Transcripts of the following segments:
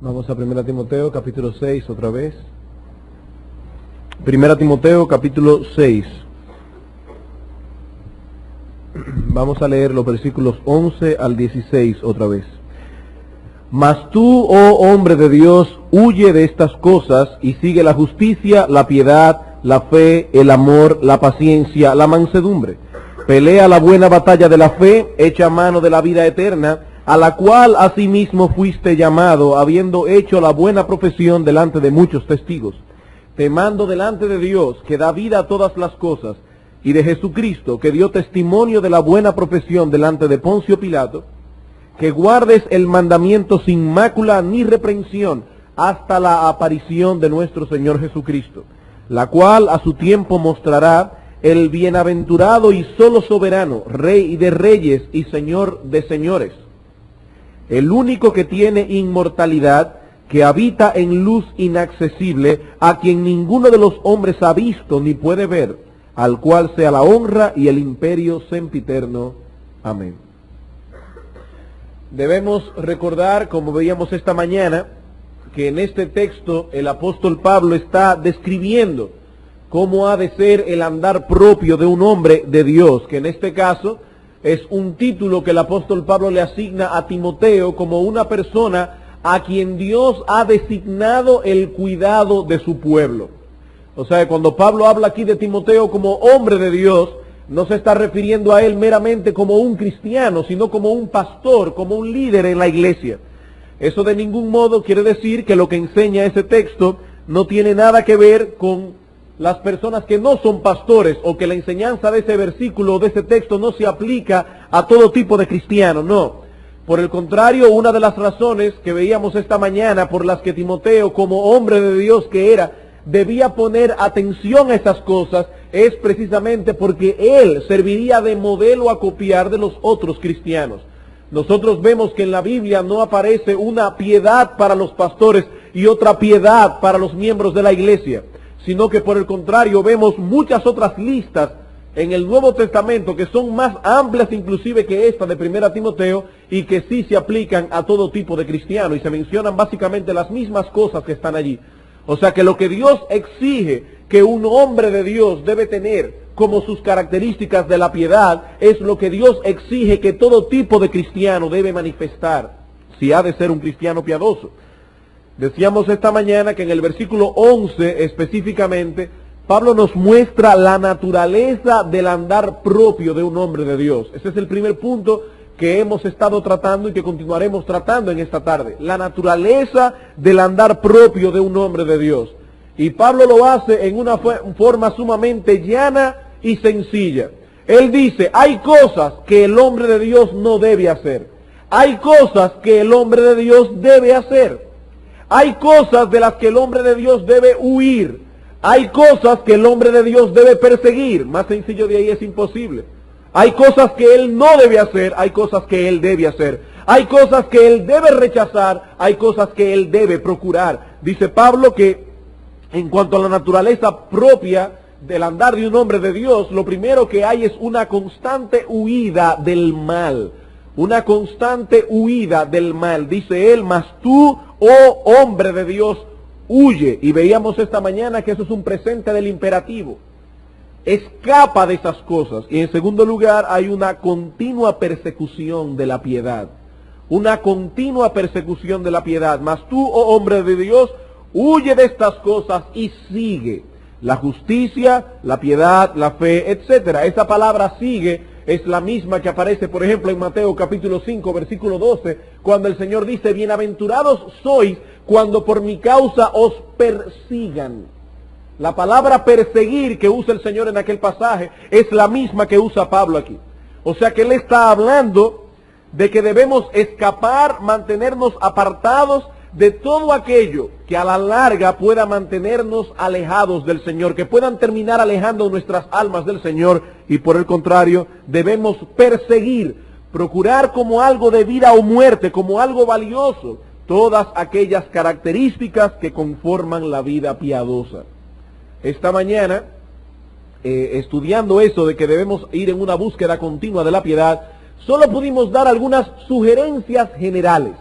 Vamos a 1 Timoteo capítulo 6 otra vez. 1 Timoteo capítulo 6. Vamos a leer los versículos 11 al 16 otra vez. Mas tú, oh hombre de Dios, huye de estas cosas y sigue la justicia, la piedad, la fe, el amor, la paciencia, la mansedumbre. Pelea la buena batalla de la fe, echa mano de la vida eterna, a la cual asimismo fuiste llamado, habiendo hecho la buena profesión delante de muchos testigos. Te mando delante de Dios, que da vida a todas las cosas, y de Jesucristo, que dio testimonio de la buena profesión delante de Poncio Pilato, que guardes el mandamiento sin mácula ni reprensión hasta la aparición de nuestro Señor Jesucristo, la cual a su tiempo mostrará el bienaventurado y solo soberano, Rey de reyes y Señor de señores, el único que tiene inmortalidad, que habita en luz inaccesible, a quien ninguno de los hombres ha visto ni puede ver, al cual sea la honra y el imperio sempiterno. Amén. Debemos recordar, como veíamos esta mañana, que en este texto el apóstol Pablo está describiendo cómo ha de ser el andar propio de un hombre de Dios, que en este caso es un título que el apóstol Pablo le asigna a Timoteo como una persona a quien Dios ha designado el cuidado de su pueblo. O sea, cuando Pablo habla aquí de Timoteo como hombre de Dios, no se está refiriendo a él meramente como un cristiano, sino como un pastor, como un líder en la iglesia. Eso de ningún modo quiere decir que lo que enseña ese texto no tiene nada que ver con las personas que no son pastores, o que la enseñanza de ese versículo o de ese texto no se aplica a todo tipo de cristiano, no. Por el contrario, una de las razones que veíamos esta mañana por las que Timoteo, como hombre de Dios que era, debía poner atención a esas cosas, es precisamente porque él serviría de modelo a copiar de los otros cristianos. Nosotros vemos que en la Biblia no aparece una piedad para los pastores y otra piedad para los miembros de la iglesia, sino que por el contrario vemos muchas otras listas en el Nuevo Testamento que son más amplias inclusive que esta de 1 Timoteo y que sí se aplican a todo tipo de cristiano y se mencionan básicamente las mismas cosas que están allí. O sea que lo que Dios exige que un hombre de Dios debe tener como sus características de la piedad es lo que Dios exige que todo tipo de cristiano debe manifestar si ha de ser un cristiano piadoso. Decíamos esta mañana que en el versículo 11 específicamente, Pablo nos muestra la naturaleza del andar propio de un hombre de Dios. Ese es el primer punto que hemos estado tratando y que continuaremos tratando en esta tarde. La naturaleza del andar propio de un hombre de Dios. Y Pablo lo hace en una forma sumamente llana y sencilla. Él dice, hay cosas que el hombre de Dios no debe hacer. Hay cosas que el hombre de Dios debe hacer. Hay cosas de las que el hombre de Dios debe huir. Hay cosas que el hombre de Dios debe perseguir. Más sencillo de ahí es imposible. Hay cosas que él no debe hacer, hay cosas que él debe hacer. Hay cosas que él debe rechazar, hay cosas que él debe procurar. Dice Pablo que en cuanto a la naturaleza propia del andar de un hombre de Dios, lo primero que hay es una constante huida del mal. Una constante huida del mal. Dice él, mas tú, oh hombre de Dios, huye. Y veíamos esta mañana que eso es un presente del imperativo. Escapa de esas cosas. Y en segundo lugar, hay una continua persecución de la piedad. Una continua persecución de la piedad. Mas tú, oh hombre de Dios, huye de estas cosas y sigue la justicia, la piedad, la fe, etcétera. Esa palabra sigue es la misma que aparece, por ejemplo, en Mateo capítulo 5, versículo 12, cuando el Señor dice, bienaventurados sois cuando por mi causa os persigan. La palabra perseguir que usa el Señor en aquel pasaje es la misma que usa Pablo aquí. O sea que él está hablando de que debemos escapar, mantenernos apartados de todo aquello que a la larga pueda mantenernos alejados del Señor, que puedan terminar alejando nuestras almas del Señor, y por el contrario, debemos perseguir, procurar como algo de vida o muerte, como algo valioso, todas aquellas características que conforman la vida piadosa. Esta mañana, estudiando eso de que debemos ir en una búsqueda continua de la piedad, solo pudimos dar algunas sugerencias generales.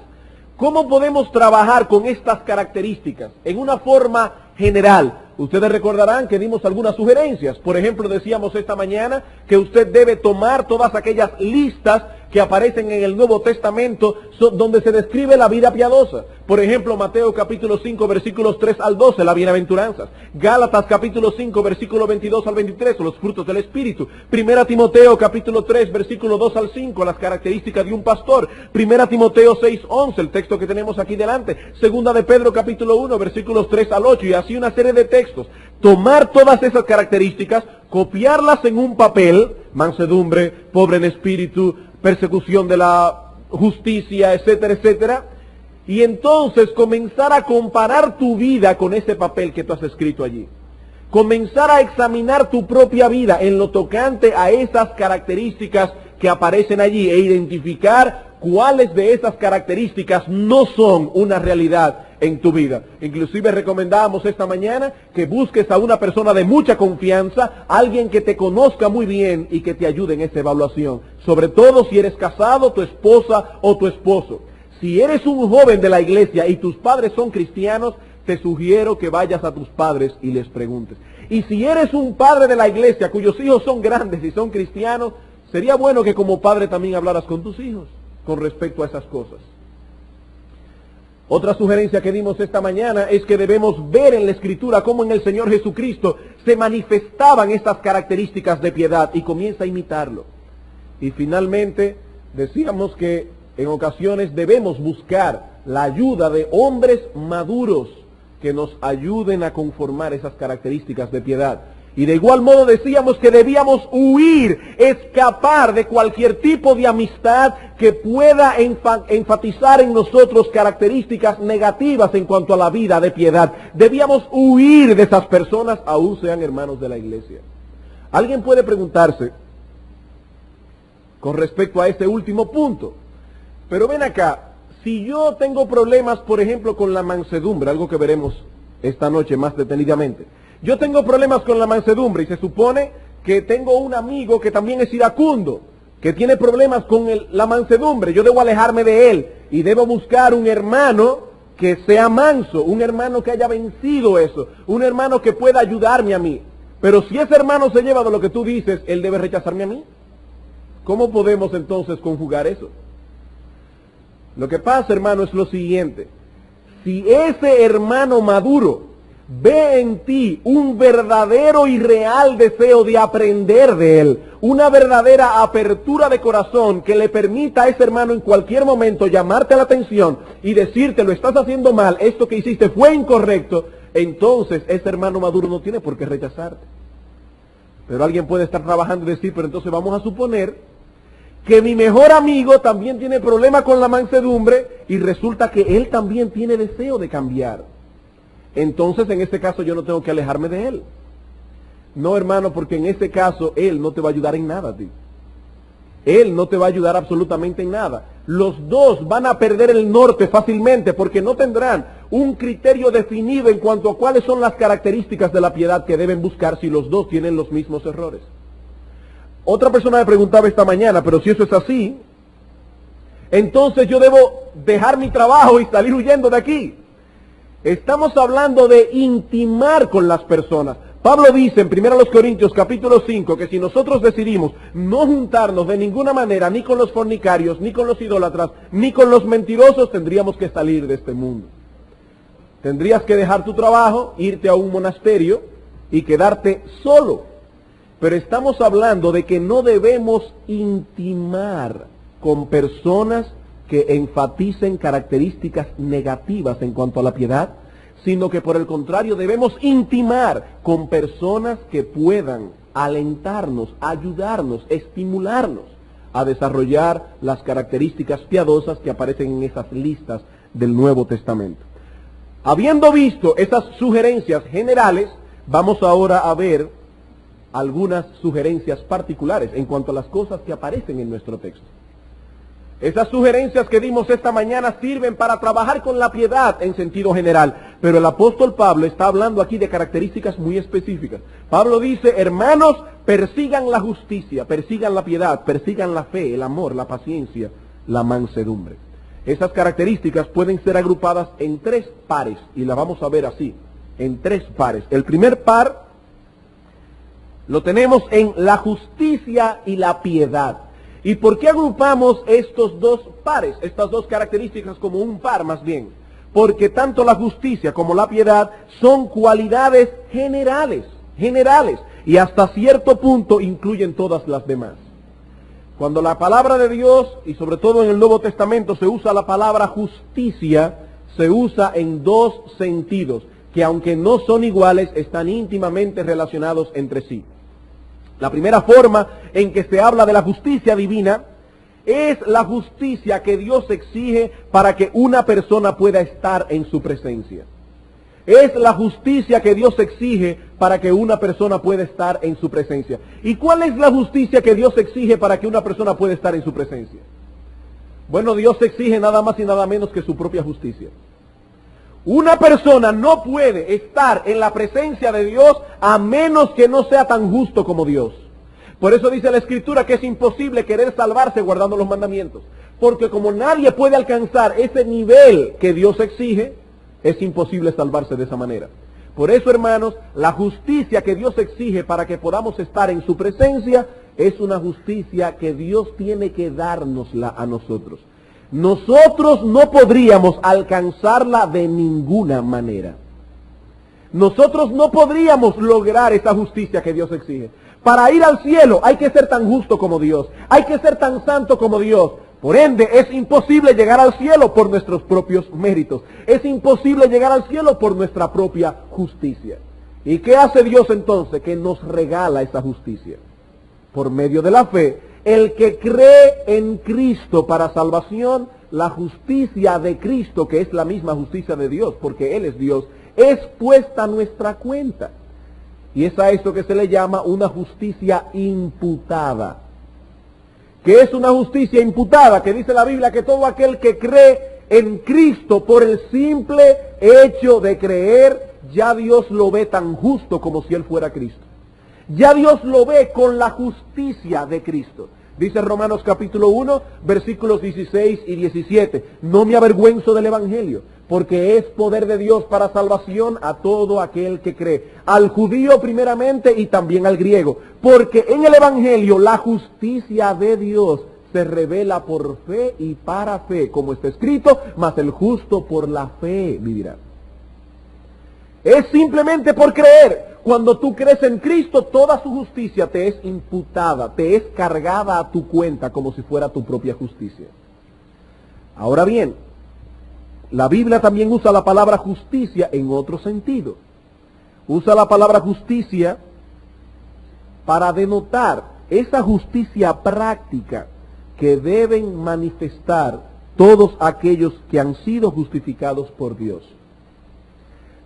¿Cómo podemos trabajar con estas características en una forma general? Ustedes recordarán que dimos algunas sugerencias. Por ejemplo, decíamos esta mañana que usted debe tomar todas aquellas listas que aparecen en el Nuevo Testamento donde se describe la vida piadosa. Por ejemplo, Mateo capítulo 5 versículos 3 al 12, la bienaventuranzas. Gálatas capítulo 5 versículo 22 al 23, los frutos del Espíritu. Primera Timoteo capítulo 3 versículo 2 al 5, las características de un pastor. Primera Timoteo 6, 11, el texto que tenemos aquí delante. Segunda de Pedro capítulo 1 versículos 3 al 8 y así una serie de textos. Tomar todas esas características, copiarlas en un papel, mansedumbre, pobre en espíritu, persecución de la justicia, etcétera, etcétera, y entonces comenzar a comparar tu vida con ese papel que tú has escrito allí. Comenzar a examinar tu propia vida en lo tocante a esas características que aparecen allí e identificar cuáles de esas características no son una realidad en tu vida. Inclusive recomendábamos esta mañana que busques a una persona de mucha confianza, alguien que te conozca muy bien y que te ayude en esa evaluación. Sobre todo si eres casado, tu esposa o tu esposo. Si eres un joven de la iglesia y tus padres son cristianos, te sugiero que vayas a tus padres y les preguntes. Y si eres un padre de la iglesia cuyos hijos son grandes y son cristianos, sería bueno que como padre también hablaras con tus hijos con respecto a esas cosas. Otra sugerencia que dimos esta mañana es que debemos ver en la Escritura cómo en el Señor Jesucristo se manifestaban estas características de piedad y comienza a imitarlo. Y finalmente decíamos que en ocasiones debemos buscar la ayuda de hombres maduros que nos ayuden a conformar esas características de piedad. Y de igual modo decíamos que debíamos huir, escapar de cualquier tipo de amistad que pueda enfatizar en nosotros características negativas en cuanto a la vida de piedad. Debíamos huir de esas personas, aún sean hermanos de la iglesia. Alguien puede preguntarse con respecto a este último punto, pero ven acá, si yo tengo problemas, por ejemplo, con la mansedumbre, algo que veremos esta noche más detenidamente. Yo tengo problemas con la mansedumbre y se supone que tengo un amigo que también es iracundo, que tiene problemas con la mansedumbre. Yo debo alejarme de él y debo buscar un hermano que sea manso, un hermano que haya vencido eso, un hermano que pueda ayudarme a mí. Pero si ese hermano se lleva de lo que tú dices, él debe rechazarme a mí. ¿Cómo podemos entonces conjugar eso? Lo que pasa, hermano, es lo siguiente. Si ese hermano maduro ve en ti un verdadero y real deseo de aprender de él, una verdadera apertura de corazón que le permita a ese hermano en cualquier momento llamarte la atención y decirte lo estás haciendo mal, esto que hiciste fue incorrecto, entonces ese hermano maduro no tiene por qué rechazarte. Pero alguien puede estar trabajando y decir, pero entonces vamos a suponer que mi mejor amigo también tiene problema con la mansedumbre y resulta que él también tiene deseo de cambiar. Entonces, en este caso, yo no tengo que alejarme de él. No, hermano, porque en este caso, él no te va a ayudar en nada a ti. Él no te va a ayudar absolutamente en nada. Los dos van a perder el norte fácilmente porque no tendrán un criterio definido en cuanto a cuáles son las características de la piedad que deben buscar si los dos tienen los mismos errores. Otra persona me preguntaba esta mañana, pero si eso es así, entonces yo debo dejar mi trabajo y salir huyendo de aquí. Estamos hablando de intimar con las personas. Pablo dice en 1 Corintios capítulo 5 que si nosotros decidimos no juntarnos de ninguna manera ni con los fornicarios, ni con los idólatras, ni con los mentirosos, tendríamos que salir de este mundo. Tendrías que dejar tu trabajo, irte a un monasterio y quedarte solo. Pero estamos hablando de que no debemos intimar con personas que enfaticen características negativas en cuanto a la piedad, sino que por el contrario debemos intimar con personas que puedan alentarnos, ayudarnos, estimularnos a desarrollar las características piadosas que aparecen en esas listas del Nuevo Testamento. Habiendo visto esas sugerencias generales, vamos ahora a ver algunas sugerencias particulares en cuanto a las cosas que aparecen en nuestro texto. Esas sugerencias que dimos esta mañana sirven para trabajar con la piedad en sentido general, pero el apóstol Pablo está hablando aquí de características muy específicas. Pablo dice, hermanos, persigan la justicia, persigan la piedad, persigan la fe, el amor, la paciencia, la mansedumbre. Esas características pueden ser agrupadas en 3 pares, y las vamos a ver así, en 3 pares. El primer par lo tenemos en la justicia y la piedad. ¿Y por qué agrupamos estos 2 pares, estas 2 características como un par más bien? Porque tanto la justicia como la piedad son cualidades generales, y hasta cierto punto incluyen todas las demás. Cuando la palabra de Dios, y sobre todo en el Nuevo Testamento, se usa la palabra justicia, se usa en 2 sentidos, que aunque no son iguales, están íntimamente relacionados entre sí. La primera forma en que se habla de la justicia divina es la justicia que Dios exige para que una persona pueda estar en su presencia. Es la justicia que Dios exige para que una persona pueda estar en su presencia. ¿Y cuál es la justicia que Dios exige para que una persona pueda estar en su presencia? Bueno, Dios exige nada más y nada menos que su propia justicia. Una persona no puede estar en la presencia de Dios a menos que no sea tan justo como Dios. Por eso dice la Escritura que es imposible querer salvarse guardando los mandamientos. Porque como nadie puede alcanzar ese nivel que Dios exige, es imposible salvarse de esa manera. Por eso, hermanos, la justicia que Dios exige para que podamos estar en su presencia es una justicia que Dios tiene que dárnosla a nosotros. Nosotros no podríamos alcanzarla de ninguna manera. Nosotros no podríamos lograr esa justicia que Dios exige. Para ir al cielo hay que ser tan justo como Dios, hay que ser tan santo como Dios. Por ende, es imposible llegar al cielo por nuestros propios méritos. Es imposible llegar al cielo por nuestra propia justicia. ¿Y qué hace Dios entonces? Que nos regala esa justicia. Por medio de la fe, el que cree en Cristo para salvación, la justicia de Cristo, que es la misma justicia de Dios, porque Él es Dios, es puesta a nuestra cuenta. Y es a esto que se le llama una justicia imputada. ¿Qué es una justicia imputada? Que dice la Biblia que todo aquel que cree en Cristo por el simple hecho de creer, ya Dios lo ve tan justo como si Él fuera Cristo. Ya Dios lo ve con la justicia de Cristo. Dice Romanos capítulo 1, versículos 16 y 17. No me avergüenzo del Evangelio, porque es poder de Dios para salvación a todo aquel que cree. Al judío primeramente y también al griego. Porque en el Evangelio la justicia de Dios se revela por fe y para fe, como está escrito, mas el justo por la fe vivirá. Es simplemente por creer. Cuando tú crees en Cristo, toda su justicia te es imputada, te es cargada a tu cuenta como si fuera tu propia justicia. Ahora bien, la Biblia también usa la palabra justicia en otro sentido. Usa la palabra justicia para denotar esa justicia práctica que deben manifestar todos aquellos que han sido justificados por Dios.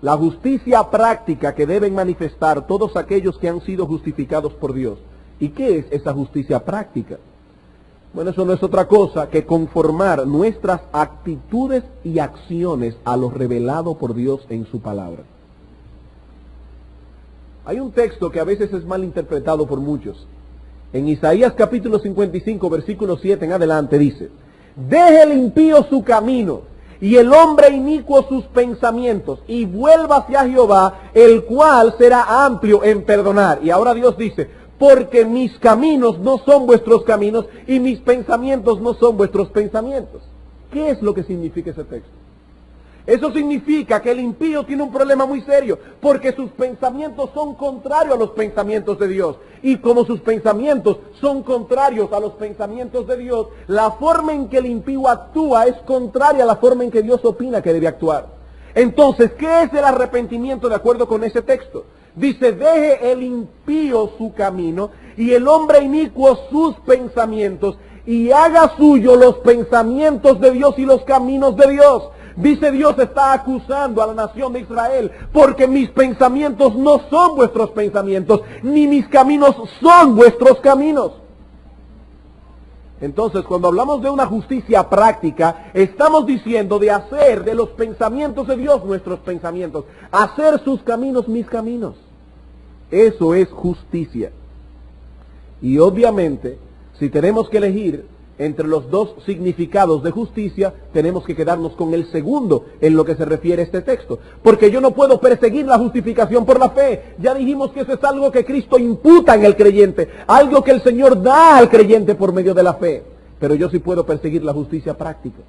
La justicia práctica que deben manifestar todos aquellos que han sido justificados por Dios. ¿Y qué es esa justicia práctica? Bueno, eso no es otra cosa que conformar nuestras actitudes y acciones a lo revelado por Dios en su palabra. Hay un texto que a veces es mal interpretado por muchos. En Isaías capítulo 55, versículo 7 en adelante dice: deje el impío su camino y el hombre inicuo sus pensamientos, y vuelva hacia Jehová, el cual será amplio en perdonar. Y ahora Dios dice: porque mis caminos no son vuestros caminos, y mis pensamientos no son vuestros pensamientos. ¿Qué es lo que significa ese texto? Eso significa que el impío tiene un problema muy serio, porque sus pensamientos son contrarios a los pensamientos de Dios. Y como sus pensamientos son contrarios a los pensamientos de Dios, la forma en que el impío actúa es contraria a la forma en que Dios opina que debe actuar. Entonces, ¿qué es el arrepentimiento de acuerdo con ese texto? Dice: deje el impío su camino y el hombre inicuo sus pensamientos, y haga suyo los pensamientos de Dios y los caminos de Dios. Dice Dios está acusando a la nación de Israel, porque mis pensamientos no son vuestros pensamientos, ni mis caminos son vuestros caminos. Entonces, cuando hablamos de una justicia práctica, estamos diciendo de hacer de los pensamientos de Dios nuestros pensamientos, hacer sus caminos mis caminos. Eso es justicia. Y obviamente, si tenemos que elegir entre los dos significados de justicia, tenemos que quedarnos con el segundo en lo que se refiere a este texto. Porque yo no puedo perseguir la justificación por la fe. Ya dijimos que eso es algo que Cristo imputa en el creyente, algo que el Señor da al creyente por medio de la fe. Pero yo sí puedo perseguir la justicia práctica.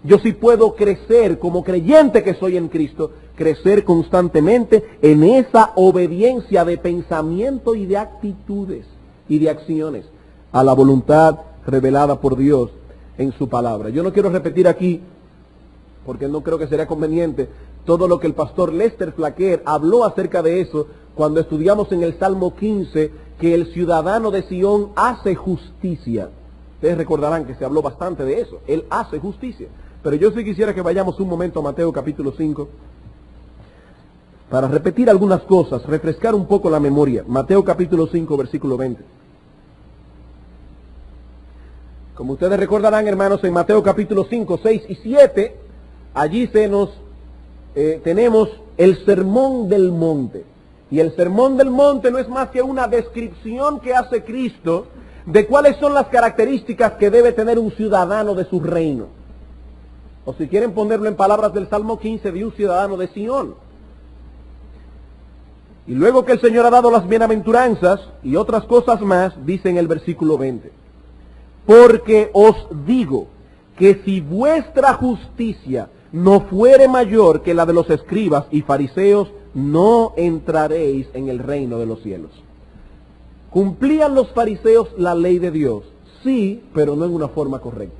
Yo sí puedo crecer como creyente que soy en Cristo, crecer constantemente en esa obediencia de pensamiento y de actitudes y de acciones a la voluntad revelada por Dios en su palabra. Yo no quiero repetir aquí, porque no creo que sería conveniente, todo lo que el pastor Lester Flaquer habló acerca de eso cuando estudiamos en el Salmo 15, que el ciudadano de Sión hace justicia. Ustedes recordarán que se habló bastante de eso. Él hace justicia. Pero yo sí quisiera que vayamos un momento a Mateo capítulo 5 para repetir algunas cosas, refrescar un poco la memoria. Mateo capítulo 5, versículo 20. Como ustedes recordarán, hermanos, en Mateo capítulo 5, 6 y 7, allí tenemos el sermón del monte. Y el sermón del monte no es más que una descripción que hace Cristo de cuáles son las características que debe tener un ciudadano de su reino. O si quieren ponerlo en palabras del Salmo 15, de un ciudadano de Sión. Y luego que el Señor ha dado las bienaventuranzas y otras cosas más, dice en el versículo 20. Porque os digo que si vuestra justicia no fuere mayor que la de los escribas y fariseos, no entraréis en el reino de los cielos. ¿Cumplían los fariseos la ley de Dios? Sí, pero no en una forma correcta.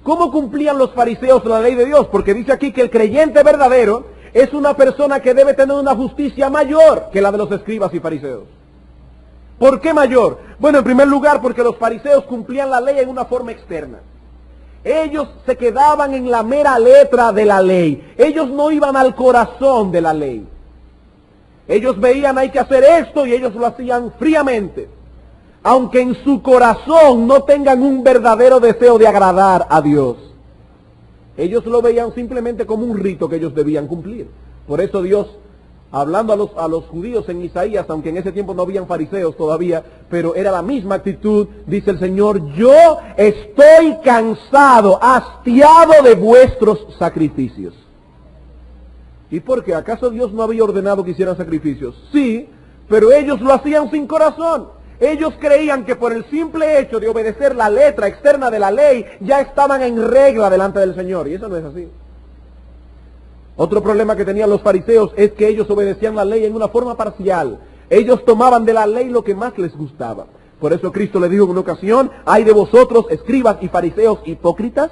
¿Cómo cumplían los fariseos la ley de Dios? Porque dice aquí que el creyente verdadero es una persona que debe tener una justicia mayor que la de los escribas y fariseos. ¿Por qué mayor? Bueno, en primer lugar, porque los fariseos cumplían la ley en una forma externa. Ellos se quedaban en la mera letra de la ley. Ellos no iban al corazón de la ley. Ellos veían hay que hacer esto y ellos lo hacían fríamente. Aunque en su corazón no tengan un verdadero deseo de agradar a Dios. Ellos lo veían simplemente como un rito que ellos debían cumplir. Por eso Dios, hablando a los judíos en Isaías, aunque en ese tiempo no habían fariseos todavía, pero era la misma actitud, dice el Señor, yo estoy cansado, hastiado de vuestros sacrificios. ¿Y por qué? ¿Acaso Dios no había ordenado que hicieran sacrificios? Sí, pero ellos lo hacían sin corazón. Ellos creían que por el simple hecho de obedecer la letra externa de la ley, ya estaban en regla delante del Señor, y eso no es así. Otro problema que tenían los fariseos es que ellos obedecían la ley en una forma parcial. Ellos tomaban de la ley lo que más les gustaba. Por eso Cristo le dijo en una ocasión, ay de vosotros, escribas y fariseos hipócritas,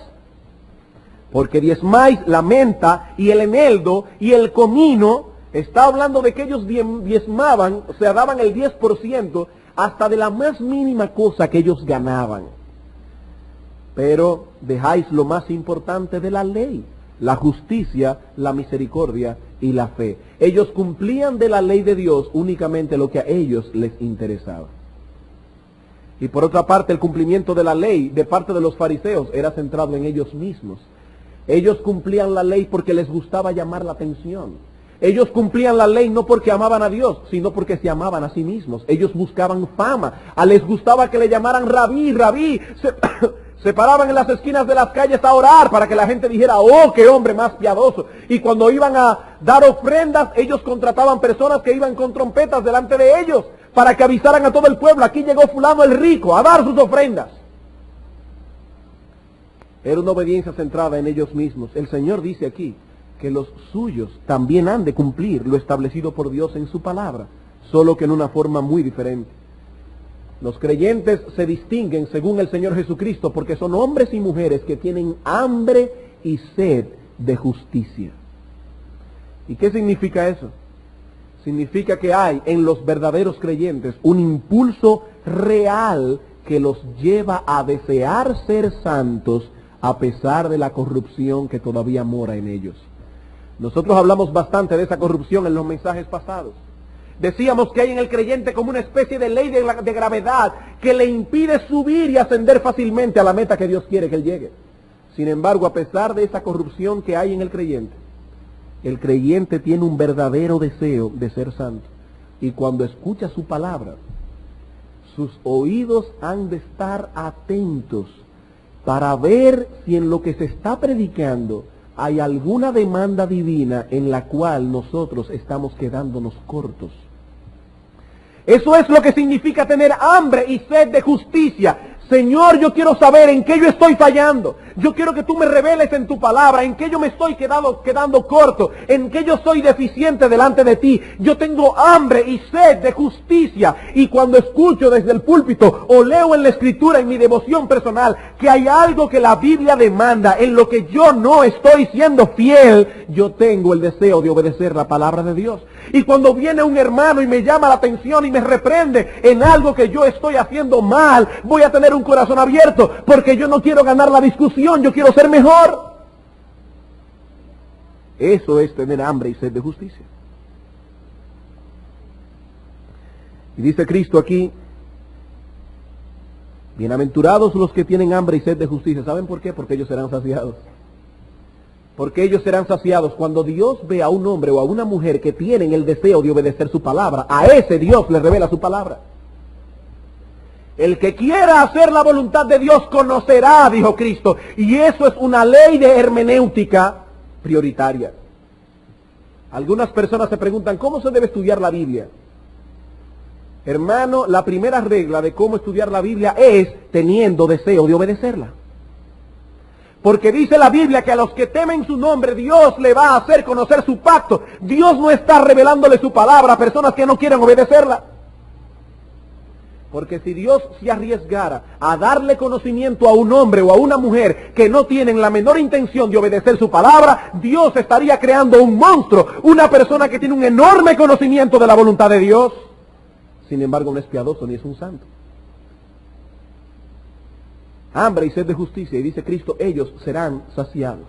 porque diezmáis la menta y el eneldo y el comino. Está hablando de que ellos diezmaban, o sea, daban el 10% hasta de la más mínima cosa que ellos ganaban. Pero dejáis lo más importante de la ley, la justicia, la misericordia y la fe. Ellos cumplían de la ley de Dios únicamente lo que a ellos les interesaba. Y por otra parte, el cumplimiento de la ley de parte de los fariseos era centrado en ellos mismos. Ellos cumplían la ley porque les gustaba llamar la atención. Ellos cumplían la ley no porque amaban a Dios, sino porque se amaban a sí mismos. Ellos buscaban fama. Les gustaba que le llamaran rabí, rabí. Se paraban en las esquinas de las calles a orar para que la gente dijera, oh, qué hombre más piadoso. Y cuando iban a dar ofrendas, ellos contrataban personas que iban con trompetas delante de ellos para que avisaran a todo el pueblo, aquí llegó fulano el rico a dar sus ofrendas. Era una obediencia centrada en ellos mismos. El Señor dice aquí que los suyos también han de cumplir lo establecido por Dios en su palabra, solo que en una forma muy diferente. Los creyentes se distinguen según el Señor Jesucristo porque son hombres y mujeres que tienen hambre y sed de justicia. ¿Y qué significa eso? Significa que hay en los verdaderos creyentes un impulso real que los lleva a desear ser santos a pesar de la corrupción que todavía mora en ellos. Nosotros hablamos bastante de esa corrupción en los mensajes pasados. Decíamos que hay en el creyente como una especie de ley de gravedad que le impide subir y ascender fácilmente a la meta que Dios quiere que él llegue. Sin embargo, a pesar de esa corrupción que hay en el creyente tiene un verdadero deseo de ser santo. Y cuando escucha su palabra, sus oídos han de estar atentos para ver si en lo que se está predicando hay alguna demanda divina en la cual nosotros estamos quedándonos cortos. Eso es lo que significa tener hambre y sed de justicia. Señor, yo quiero saber en qué yo estoy fallando. Yo quiero que tú me reveles en tu palabra en qué yo me estoy quedando corto, en qué yo soy deficiente delante de ti. Yo tengo hambre y sed de justicia. Y cuando escucho desde el púlpito o leo en la escritura, en mi devoción personal, que hay algo que la Biblia demanda, en lo que yo no estoy siendo fiel, yo tengo el deseo de obedecer la palabra de Dios. Y cuando viene un hermano y me llama la atención y me reprende en algo que yo estoy haciendo mal, voy a tener un corazón abierto, porque yo no quiero ganar la discusión, yo quiero ser mejor. Eso es tener hambre y sed de justicia. Y dice Cristo aquí, bienaventurados los que tienen hambre y sed de justicia. ¿Saben por qué? Porque ellos serán saciados. Porque ellos serán saciados. Cuando Dios ve a un hombre o a una mujer que tienen el deseo de obedecer su palabra, a ese Dios le revela su palabra. El que quiera hacer la voluntad de Dios conocerá, dijo Cristo. Y eso es una ley de hermenéutica prioritaria. Algunas personas se preguntan, ¿cómo se debe estudiar la Biblia? Hermano, la primera regla de cómo estudiar la Biblia es teniendo deseo de obedecerla. Porque dice la Biblia que a los que temen su nombre, Dios le va a hacer conocer su pacto. Dios no está revelándole su palabra a personas que no quieren obedecerla. Porque si Dios se arriesgara a darle conocimiento a un hombre o a una mujer que no tienen la menor intención de obedecer su palabra, Dios estaría creando un monstruo, una persona que tiene un enorme conocimiento de la voluntad de Dios. Sin embargo, no es piadoso ni es un santo. Hambre y sed de justicia, y dice Cristo, ellos serán saciados.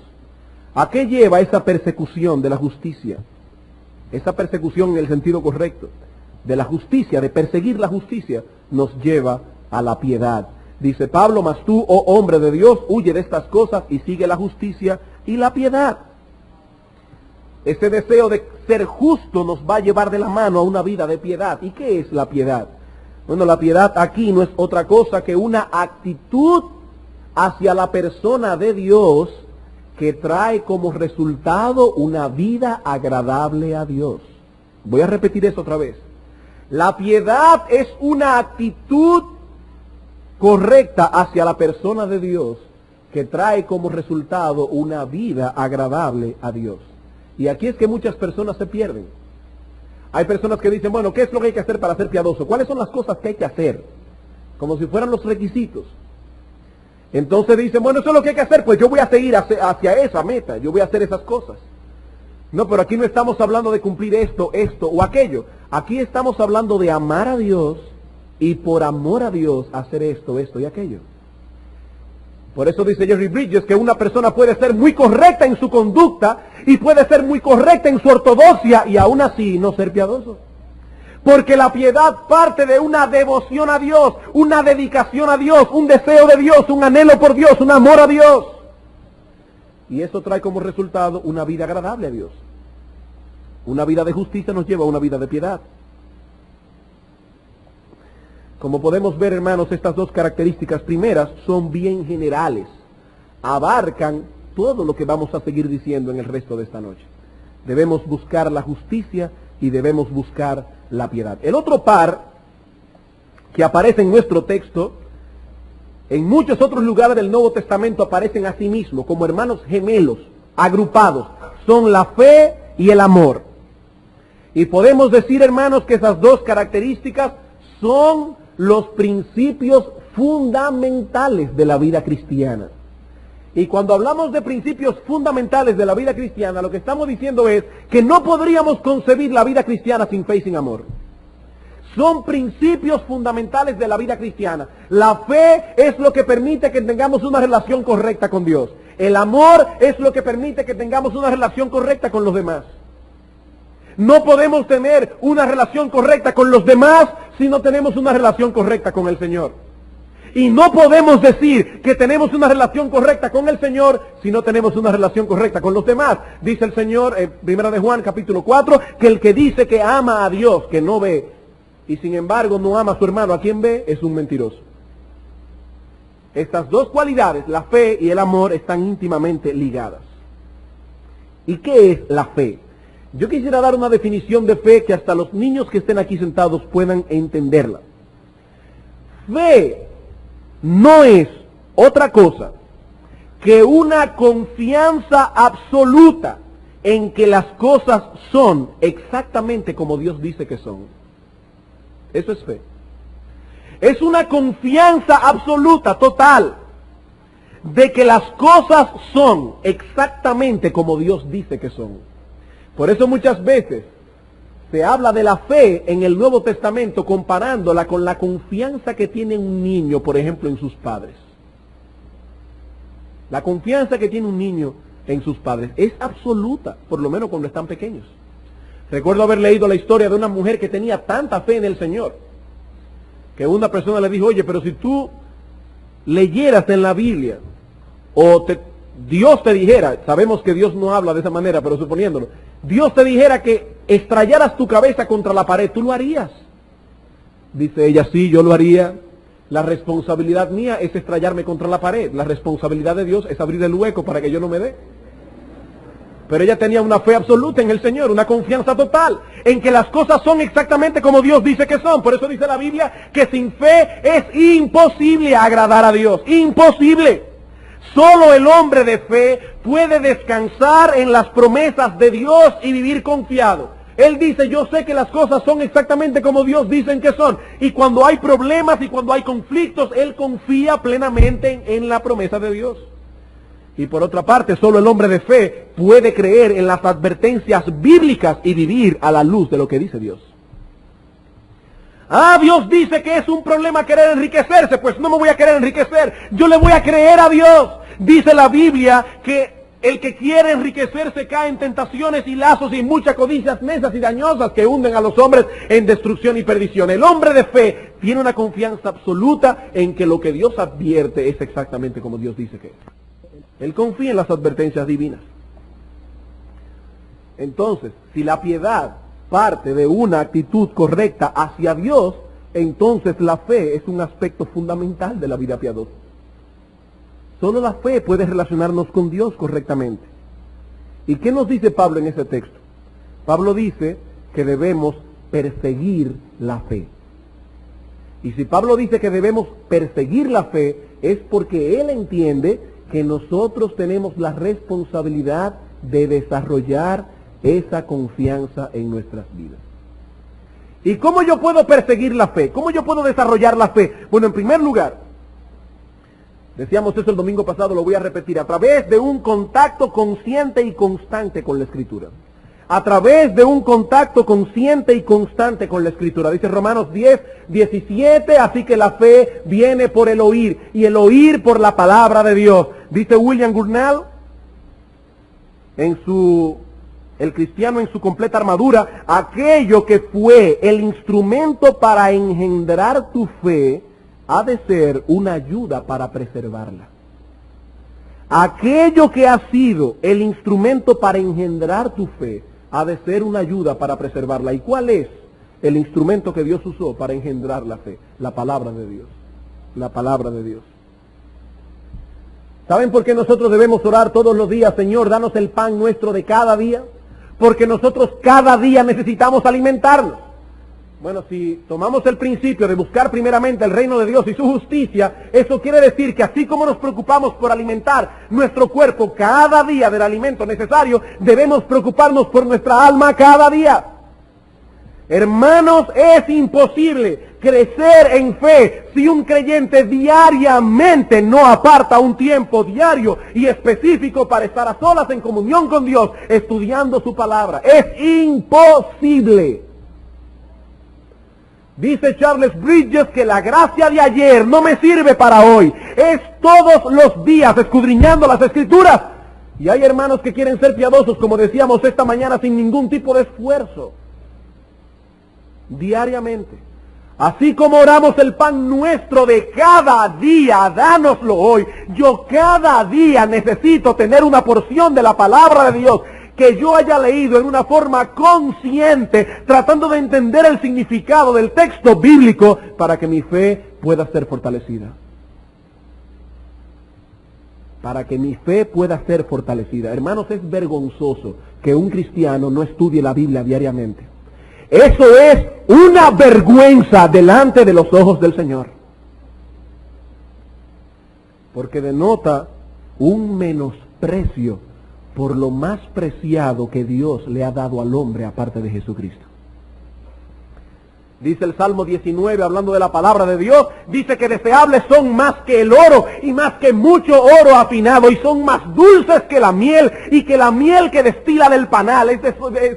¿A qué lleva esa persecución de la justicia? Esa persecución en el sentido correcto de la justicia, de perseguir la justicia, nos lleva a la piedad. Dice Pablo, mas tú, oh hombre de Dios, huye de estas cosas y sigue la justicia y la piedad. Ese deseo de ser justo nos va a llevar de la mano a una vida de piedad. ¿Y qué es la piedad? Bueno, la piedad aquí no es otra cosa que una actitud hacia la persona de Dios que trae como resultado una vida agradable a Dios. Voy a repetir eso otra vez. La piedad es una actitud correcta hacia la persona de Dios que trae como resultado una vida agradable a Dios. Y aquí es que muchas personas se pierden. Hay personas que dicen, bueno, ¿qué es lo que hay que hacer para ser piadoso? ¿Cuáles son las cosas que hay que hacer? Como si fueran los requisitos. Entonces dicen, bueno, eso es lo que hay que hacer, pues yo voy a seguir hacia esa meta, yo voy a hacer esas cosas. No, pero aquí no estamos hablando de cumplir esto o aquello. Aquí estamos hablando de amar a Dios y por amor a Dios hacer esto y aquello. Por eso dice Jerry Bridges que una persona puede ser muy correcta en su conducta y puede ser muy correcta en su ortodoxia y aún así no ser piadoso. Porque la piedad parte de una devoción a Dios, una dedicación a Dios, un deseo de Dios, un anhelo por Dios, un amor a Dios. Y eso trae como resultado una vida agradable a Dios. Una vida de justicia nos lleva a una vida de piedad. Como podemos ver, hermanos, estas dos características primeras son bien generales. Abarcan todo lo que vamos a seguir diciendo en el resto de esta noche. Debemos buscar la justicia y debemos buscar la piedad. El otro par que aparece en nuestro texto, en muchos otros lugares del Nuevo Testamento aparecen a sí mismos como hermanos gemelos, agrupados. Son la fe y el amor. Y podemos decir, hermanos, que esas dos características son los principios fundamentales de la vida cristiana. Y cuando hablamos de principios fundamentales de la vida cristiana, lo que estamos diciendo es que no podríamos concebir la vida cristiana sin fe y sin amor. Son principios fundamentales de la vida cristiana. La fe es lo que permite que tengamos una relación correcta con Dios. El amor es lo que permite que tengamos una relación correcta con los demás. No podemos tener una relación correcta con los demás si no tenemos una relación correcta con el Señor. Y no podemos decir que tenemos una relación correcta con el Señor si no tenemos una relación correcta con los demás. Dice el Señor en 1 de Juan capítulo 4 que el que dice que ama a Dios, que no ve, y sin embargo no ama a su hermano a quien ve, es un mentiroso. Estas dos cualidades, la fe y el amor, están íntimamente ligadas. ¿Y qué es la fe? Yo quisiera dar una definición de fe que hasta los niños que estén aquí sentados puedan entenderla. Fe no es otra cosa que una confianza absoluta en que las cosas son exactamente como Dios dice que son. Eso es fe. Es una confianza absoluta, total, de que las cosas son exactamente como Dios dice que son. Por eso muchas veces se habla de la fe en el Nuevo Testamento comparándola con la confianza que tiene un niño, por ejemplo, en sus padres. La confianza que tiene un niño en sus padres es absoluta, por lo menos cuando están pequeños. Recuerdo haber leído la historia de una mujer que tenía tanta fe en el Señor, que una persona le dijo, oye, pero si tú leyeras en la Biblia, o Dios te dijera, sabemos que Dios no habla de esa manera, pero suponiéndolo, Dios te dijera que estrellaras tu cabeza contra la pared, ¿tú lo harías? Dice ella, sí, yo lo haría. La responsabilidad mía es estrellarme contra la pared. La responsabilidad de Dios es abrir el hueco para que yo no me dé. Pero ella tenía una fe absoluta en el Señor, una confianza total en que las cosas son exactamente como Dios dice que son. Por eso dice la Biblia que sin fe es imposible agradar a Dios. Imposible. Solo el hombre de fe puede descansar en las promesas de Dios y vivir confiado. Él dice, yo sé que las cosas son exactamente como Dios dicen que son. Y cuando hay problemas y cuando hay conflictos, él confía plenamente en la promesa de Dios. Y por otra parte, solo el hombre de fe puede creer en las advertencias bíblicas y vivir a la luz de lo que dice Dios. Ah, Dios dice que es un problema querer enriquecerse, pues no me voy a querer enriquecer, yo le voy a creer a Dios. Dice la Biblia que el que quiere enriquecerse cae en tentaciones y lazos y muchas codicias necias y dañosas que hunden a los hombres en destrucción y perdición. El hombre de fe tiene una confianza absoluta en que lo que Dios advierte es exactamente como Dios dice que es. Él confía en las advertencias divinas. Entonces, si la piedad parte de una actitud correcta hacia Dios, entonces la fe es un aspecto fundamental de la vida piadosa. Solo la fe puede relacionarnos con Dios correctamente. ¿Y qué nos dice Pablo en ese texto? Pablo dice que debemos perseguir la fe. Y si Pablo dice que debemos perseguir la fe, es porque él entiende que nosotros tenemos la responsabilidad de desarrollar esa confianza en nuestras vidas. ¿Y cómo yo puedo perseguir la fe? ¿Cómo yo puedo desarrollar la fe? Bueno, en primer lugar, decíamos eso el domingo pasado, lo voy a repetir, a través de un contacto consciente y constante con la Escritura. A través de un contacto consciente y constante con la Escritura. Dice Romanos 10, 17, así que la fe viene por el oír, y el oír por la palabra de Dios. Dice William Gurnall, El cristiano en su completa armadura, aquello que fue el instrumento para engendrar tu fe, ha de ser una ayuda para preservarla. Aquello que ha sido el instrumento para engendrar tu fe, ha de ser una ayuda para preservarla. ¿Y cuál es el instrumento que Dios usó para engendrar la fe? La palabra de Dios. La palabra de Dios. ¿Saben por qué nosotros debemos orar todos los días? Señor, danos el pan nuestro de cada día. Porque nosotros cada día necesitamos alimentarnos. Bueno, si tomamos el principio de buscar primeramente el reino de Dios y su justicia, eso quiere decir que así como nos preocupamos por alimentar nuestro cuerpo cada día del alimento necesario, debemos preocuparnos por nuestra alma cada día. Hermanos, es imposible crecer en fe si un creyente diariamente no aparta un tiempo diario y específico para estar a solas en comunión con Dios, estudiando su palabra. Es imposible. Dice Charles Bridges que la gracia de ayer no me sirve para hoy. Es todos los días escudriñando las Escrituras. Y hay hermanos que quieren ser piadosos, como decíamos esta mañana, sin ningún tipo de esfuerzo. Diariamente. Así como oramos el pan nuestro de cada día, dánoslo hoy. Yo cada día necesito tener una porción de la palabra de Dios que yo haya leído en una forma consciente, tratando de entender el significado del texto bíblico para que mi fe pueda ser fortalecida. para que mi fe pueda ser fortalecida. Hermanos, es vergonzoso que un cristiano no estudie la Biblia diariamente. Eso es una vergüenza delante de los ojos del Señor. Porque denota un menosprecio por lo más preciado que Dios le ha dado al hombre aparte de Jesucristo. Dice el Salmo 19, hablando de la palabra de Dios, dice que deseables son más que el oro y más que mucho oro afinado, y son más dulces que la miel y que la miel que destila del panal, es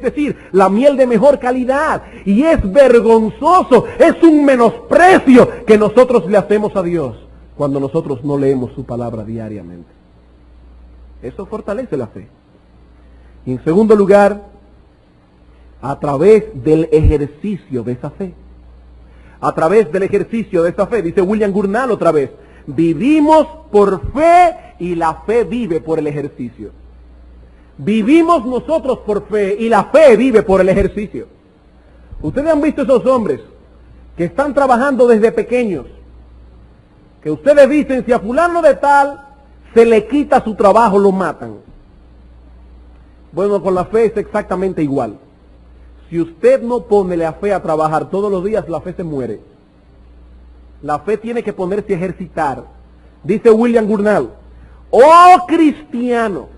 decir, la miel de mejor calidad. Y es vergonzoso, es un menosprecio que nosotros le hacemos a Dios cuando nosotros no leemos su palabra diariamente. Eso fortalece la fe. Y en segundo lugar, a través del ejercicio de esa fe. A través del ejercicio de esa fe, dice William Gurnall otra vez, vivimos por fe y la fe vive por el ejercicio. Vivimos nosotros por fe y la fe vive por el ejercicio. Ustedes han visto esos hombres que están trabajando desde pequeños, que ustedes dicen, si a fulano de tal se le quita su trabajo, lo matan. Bueno, con la fe es exactamente igual. Si usted no pone la fe a trabajar todos los días, la fe se muere. La fe tiene que ponerse a ejercitar. Dice William Gurnall, oh cristiano,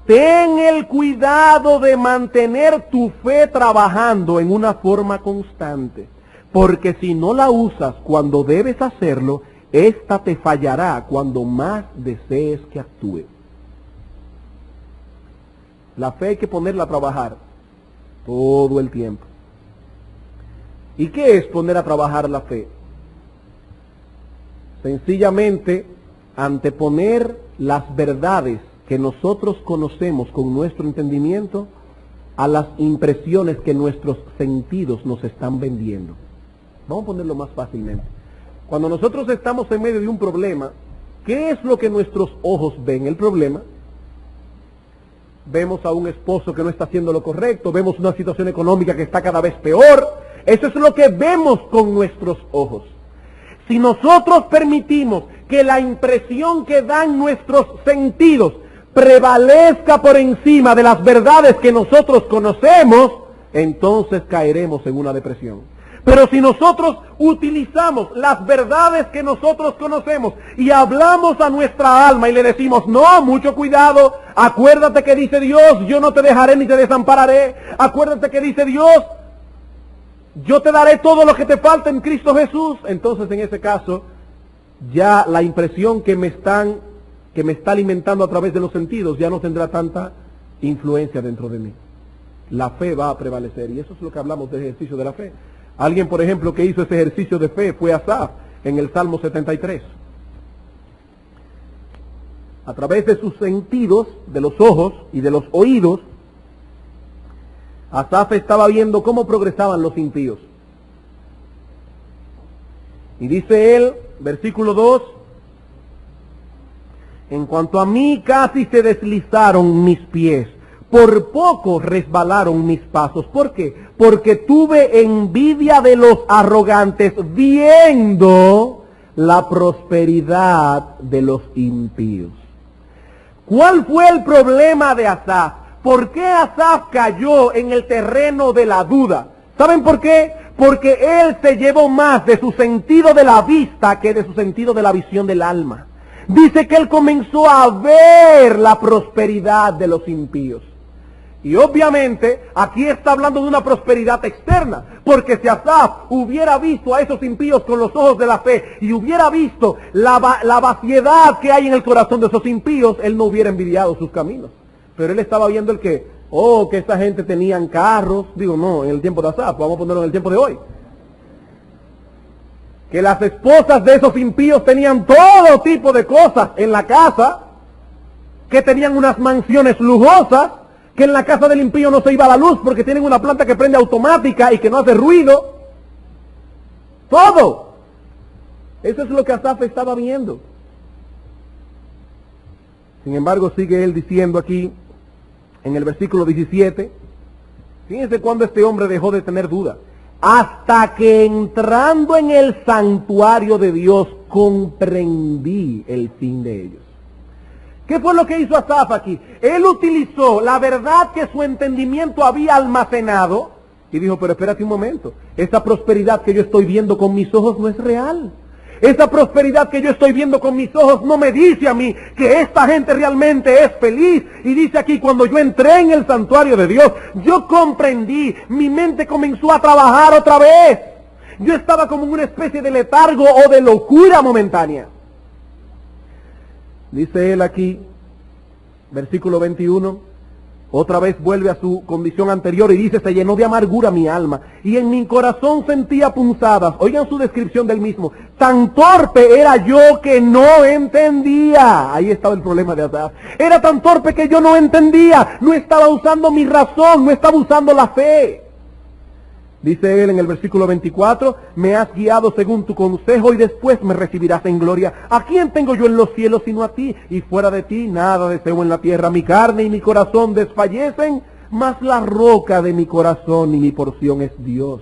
ten el cuidado de mantener tu fe trabajando en una forma constante, porque si no la usas cuando debes hacerlo, esta te fallará cuando más desees que actúe. La fe hay que ponerla a trabajar todo el tiempo. ¿Y qué es poner a trabajar la fe? Sencillamente, anteponer las verdades que nosotros conocemos con nuestro entendimiento a las impresiones que nuestros sentidos nos están vendiendo. Vamos a ponerlo más fácilmente. Cuando nosotros estamos en medio de un problema, ¿qué es lo que nuestros ojos ven? El problema. Vemos a un esposo que no está haciendo lo correcto, vemos una situación económica que está cada vez peor. Eso es lo que vemos con nuestros ojos. Si nosotros permitimos que la impresión que dan nuestros sentidos prevalezca por encima de las verdades que nosotros conocemos, entonces caeremos en una depresión. Pero si nosotros utilizamos las verdades que nosotros conocemos y hablamos a nuestra alma y le decimos, no, mucho cuidado, acuérdate que dice Dios, yo no te dejaré ni te desampararé, acuérdate que dice Dios, yo te daré todo lo que te falta en Cristo Jesús. Entonces en ese caso, ya la impresión que me está alimentando a través de los sentidos ya no tendrá tanta influencia dentro de mí. La fe va a prevalecer, y eso es lo que hablamos del ejercicio de la fe. Alguien, por ejemplo, que hizo ese ejercicio de fe fue Asaf en el Salmo 73. A través de sus sentidos, de los ojos y de los oídos, Asaf estaba viendo cómo progresaban los impíos. Y dice él, versículo 2, en cuanto a mí casi se deslizaron mis pies, por poco resbalaron mis pasos. ¿Por qué? Porque tuve envidia de los arrogantes viendo la prosperidad de los impíos. ¿Cuál fue el problema de Asaf? ¿Por qué Asaf cayó en el terreno de la duda? ¿Saben por qué? Porque él se llevó más de su sentido de la vista que de su sentido de la visión del alma. Dice que él comenzó a ver la prosperidad de los impíos. Y obviamente aquí está hablando de una prosperidad externa, porque si Asaf hubiera visto a esos impíos con los ojos de la fe y hubiera visto la vaciedad que hay en el corazón de esos impíos, él no hubiera envidiado sus caminos. Pero él estaba viendo el que, que esta gente tenían carros, no, en el tiempo de Asaf, vamos a ponerlo en el tiempo de hoy. Que las esposas de esos impíos tenían todo tipo de cosas en la casa, que tenían unas mansiones lujosas, que en la casa del impío no se iba la luz porque tienen una planta que prende automática y que no hace ruido. Todo. Eso es lo que Asaf estaba viendo. Sin embargo, sigue él diciendo aquí, en el versículo 17, fíjense cuando este hombre dejó de tener duda. Hasta que entrando en el santuario de Dios, comprendí el fin de ellos. ¿Qué fue lo que hizo Asaf aquí? Él utilizó la verdad que su entendimiento había almacenado y dijo, pero espérate un momento, esta prosperidad que yo estoy viendo con mis ojos no es real. Esa prosperidad que yo estoy viendo con mis ojos no me dice a mí que esta gente realmente es feliz. Y dice aquí, cuando yo entré en el santuario de Dios, yo comprendí, mi mente comenzó a trabajar otra vez. Yo estaba como en una especie de letargo o de locura momentánea. Dice él aquí, versículo 21, otra vez vuelve a su condición anterior y dice, se llenó de amargura mi alma y en mi corazón sentía punzadas. Oigan su descripción del mismo. Tan torpe era yo que no entendía. Ahí estaba el problema de Asaf. Era tan torpe que yo no entendía. No estaba usando mi razón, no estaba usando la fe. Dice él en el versículo 24, me has guiado según tu consejo y después me recibirás en gloria. ¿A quién tengo yo en los cielos sino a ti? Y fuera de ti nada deseo en la tierra. Mi carne y mi corazón desfallecen, mas la roca de mi corazón y mi porción es Dios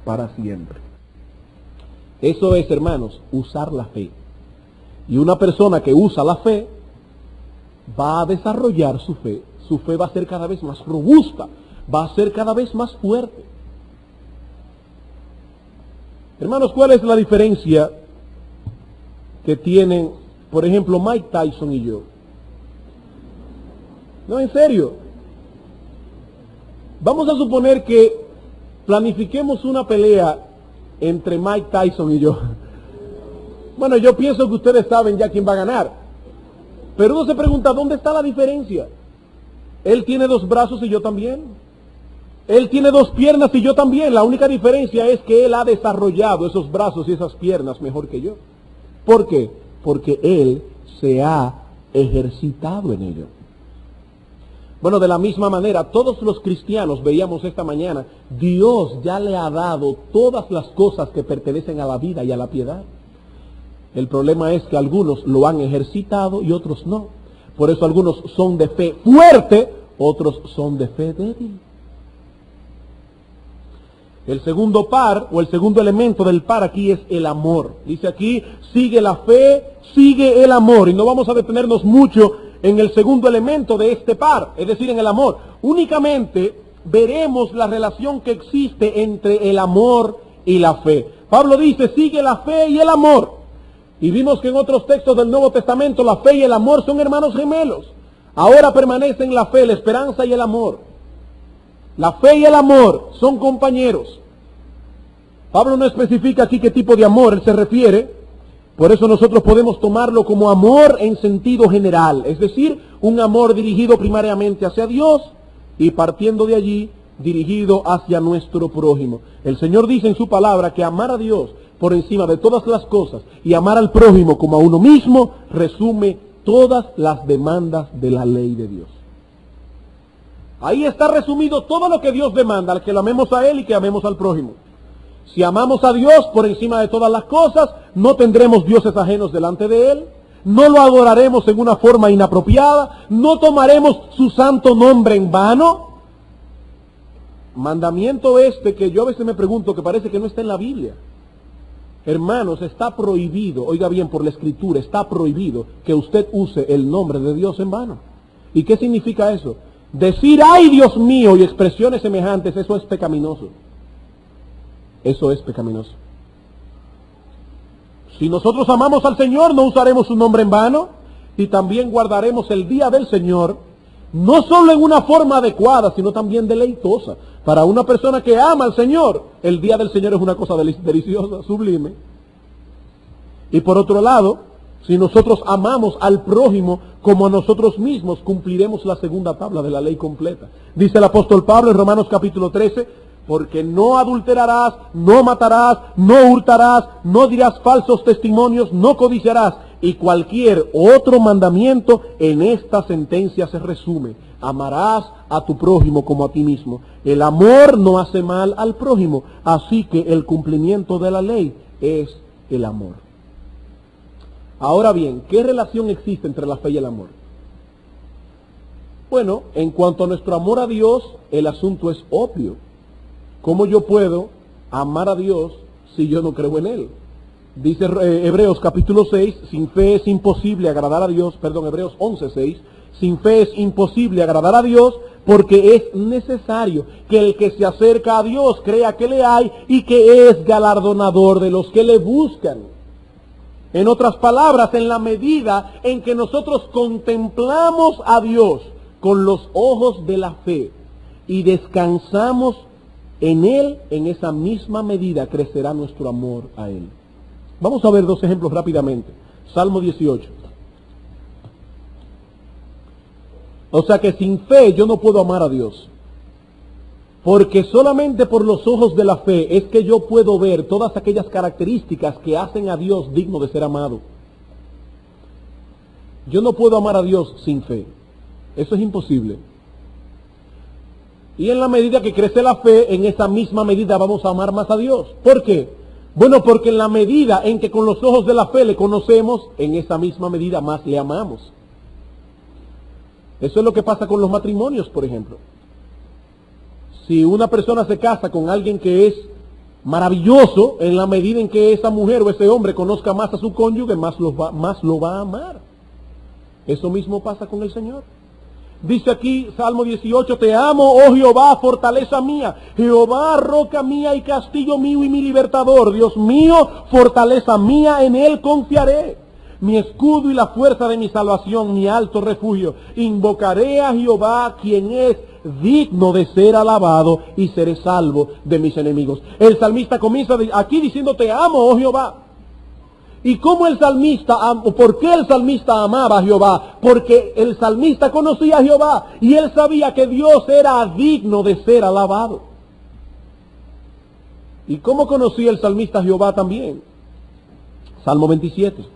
para siempre. Eso es, hermanos, usar la fe. Y una persona que usa la fe va a desarrollar su fe. Su fe va a ser cada vez más robusta, va a ser cada vez más fuerte. Hermanos, ¿cuál es la diferencia que tienen, por ejemplo, Mike Tyson y yo? No, en serio. Vamos a suponer que planifiquemos una pelea entre Mike Tyson y yo. Bueno, yo pienso que ustedes saben ya quién va a ganar. Pero uno se pregunta, ¿dónde está la diferencia? Él tiene 2 brazos y yo también. Él tiene 2 piernas y yo también. La única diferencia es que él ha desarrollado esos brazos y esas piernas mejor que yo. ¿Por qué? Porque él se ha ejercitado en ello. Bueno, de la misma manera, todos los cristianos, veíamos esta mañana, Dios ya le ha dado todas las cosas que pertenecen a la vida y a la piedad. El problema es que algunos lo han ejercitado y otros no. Por eso algunos son de fe fuerte, otros son de fe débil. El segundo par, o el segundo elemento del par aquí es el amor. Dice aquí, sigue la fe, sigue el amor. Y no vamos a detenernos mucho en el segundo elemento de este par, es decir, en el amor. Únicamente veremos la relación que existe entre el amor y la fe. Pablo dice, sigue la fe y el amor. Y vimos que en otros textos del Nuevo Testamento la fe y el amor son hermanos gemelos. Ahora permanecen la fe, la esperanza y el amor. La fe y el amor son compañeros. Pablo no especifica aquí qué tipo de amor él se refiere, por eso nosotros podemos tomarlo como amor en sentido general, es decir, un amor dirigido primariamente hacia Dios y partiendo de allí, dirigido hacia nuestro prójimo. El Señor dice en su palabra que amar a Dios por encima de todas las cosas y amar al prójimo como a uno mismo resume todas las demandas de la ley de Dios. Ahí está resumido todo lo que Dios demanda, que lo amemos a Él y que amemos al prójimo. Si amamos a Dios por encima de todas las cosas, no tendremos dioses ajenos delante de Él, no lo adoraremos en una forma inapropiada, no tomaremos su santo nombre en vano. Mandamiento este que yo a veces me pregunto que parece que no está en la Biblia. Hermanos, está prohibido, oiga bien, por la Escritura, está prohibido que usted use el nombre de Dios en vano. ¿Y qué significa eso? Decir, ay Dios mío, y expresiones semejantes, eso es pecaminoso. Eso es pecaminoso. Si nosotros amamos al Señor, no usaremos su nombre en vano y también guardaremos el día del Señor, no solo en una forma adecuada, sino también deleitosa. Para una persona que ama al Señor, el día del Señor es una cosa deliciosa, sublime. Y por otro lado, si nosotros amamos al prójimo como a nosotros mismos, cumpliremos la segunda tabla de la ley completa. Dice el apóstol Pablo en Romanos capítulo 13, porque no adulterarás, no matarás, no hurtarás, no dirás falsos testimonios, no codiciarás. Y cualquier otro mandamiento en esta sentencia se resume. Amarás a tu prójimo como a ti mismo. El amor no hace mal al prójimo, así que el cumplimiento de la ley es el amor. Ahora bien, ¿qué relación existe entre la fe y el amor? Bueno, en cuanto a nuestro amor a Dios, el asunto es obvio. ¿Cómo yo puedo amar a Dios si yo no creo en Él? Dice Hebreos capítulo 6, sin fe es imposible agradar a Dios, Hebreos 11:6, sin fe es imposible agradar a Dios, porque es necesario que el que se acerca a Dios crea que le hay y que es galardonador de los que le buscan. En otras palabras, en la medida en que nosotros contemplamos a Dios con los ojos de la fe y descansamos en Él, en esa misma medida crecerá nuestro amor a Él. Vamos a ver dos ejemplos rápidamente. Salmo 18. O sea que sin fe yo no puedo amar a Dios. Porque solamente por los ojos de la fe es que yo puedo ver todas aquellas características que hacen a Dios digno de ser amado. Yo no puedo amar a Dios sin fe. Eso es imposible. Y en la medida que crece la fe, en esa misma medida vamos a amar más a Dios. ¿Por qué? Bueno, porque en la medida en que con los ojos de la fe le conocemos, en esa misma medida más le amamos. Eso es lo que pasa con los matrimonios, por ejemplo. Si una persona se casa con alguien que es maravilloso, en la medida en que esa mujer o ese hombre conozca más a su cónyuge, más lo va a amar. Eso mismo pasa con el Señor. Dice aquí, Salmo 18, te amo, oh Jehová, fortaleza mía, Jehová, roca mía y castillo mío y mi libertador, Dios mío, fortaleza mía, en Él confiaré. Mi escudo y la fuerza de mi salvación, mi alto refugio. Invocaré a Jehová, quien es digno de ser alabado, y seré salvo de mis enemigos. El salmista comienza aquí diciendo, te amo, oh Jehová. ¿Y cómo el salmista, por qué el salmista amaba a Jehová? Porque el salmista conocía a Jehová y él sabía que Dios era digno de ser alabado. ¿Y cómo conocía el salmista a Jehová también? Salmo 27.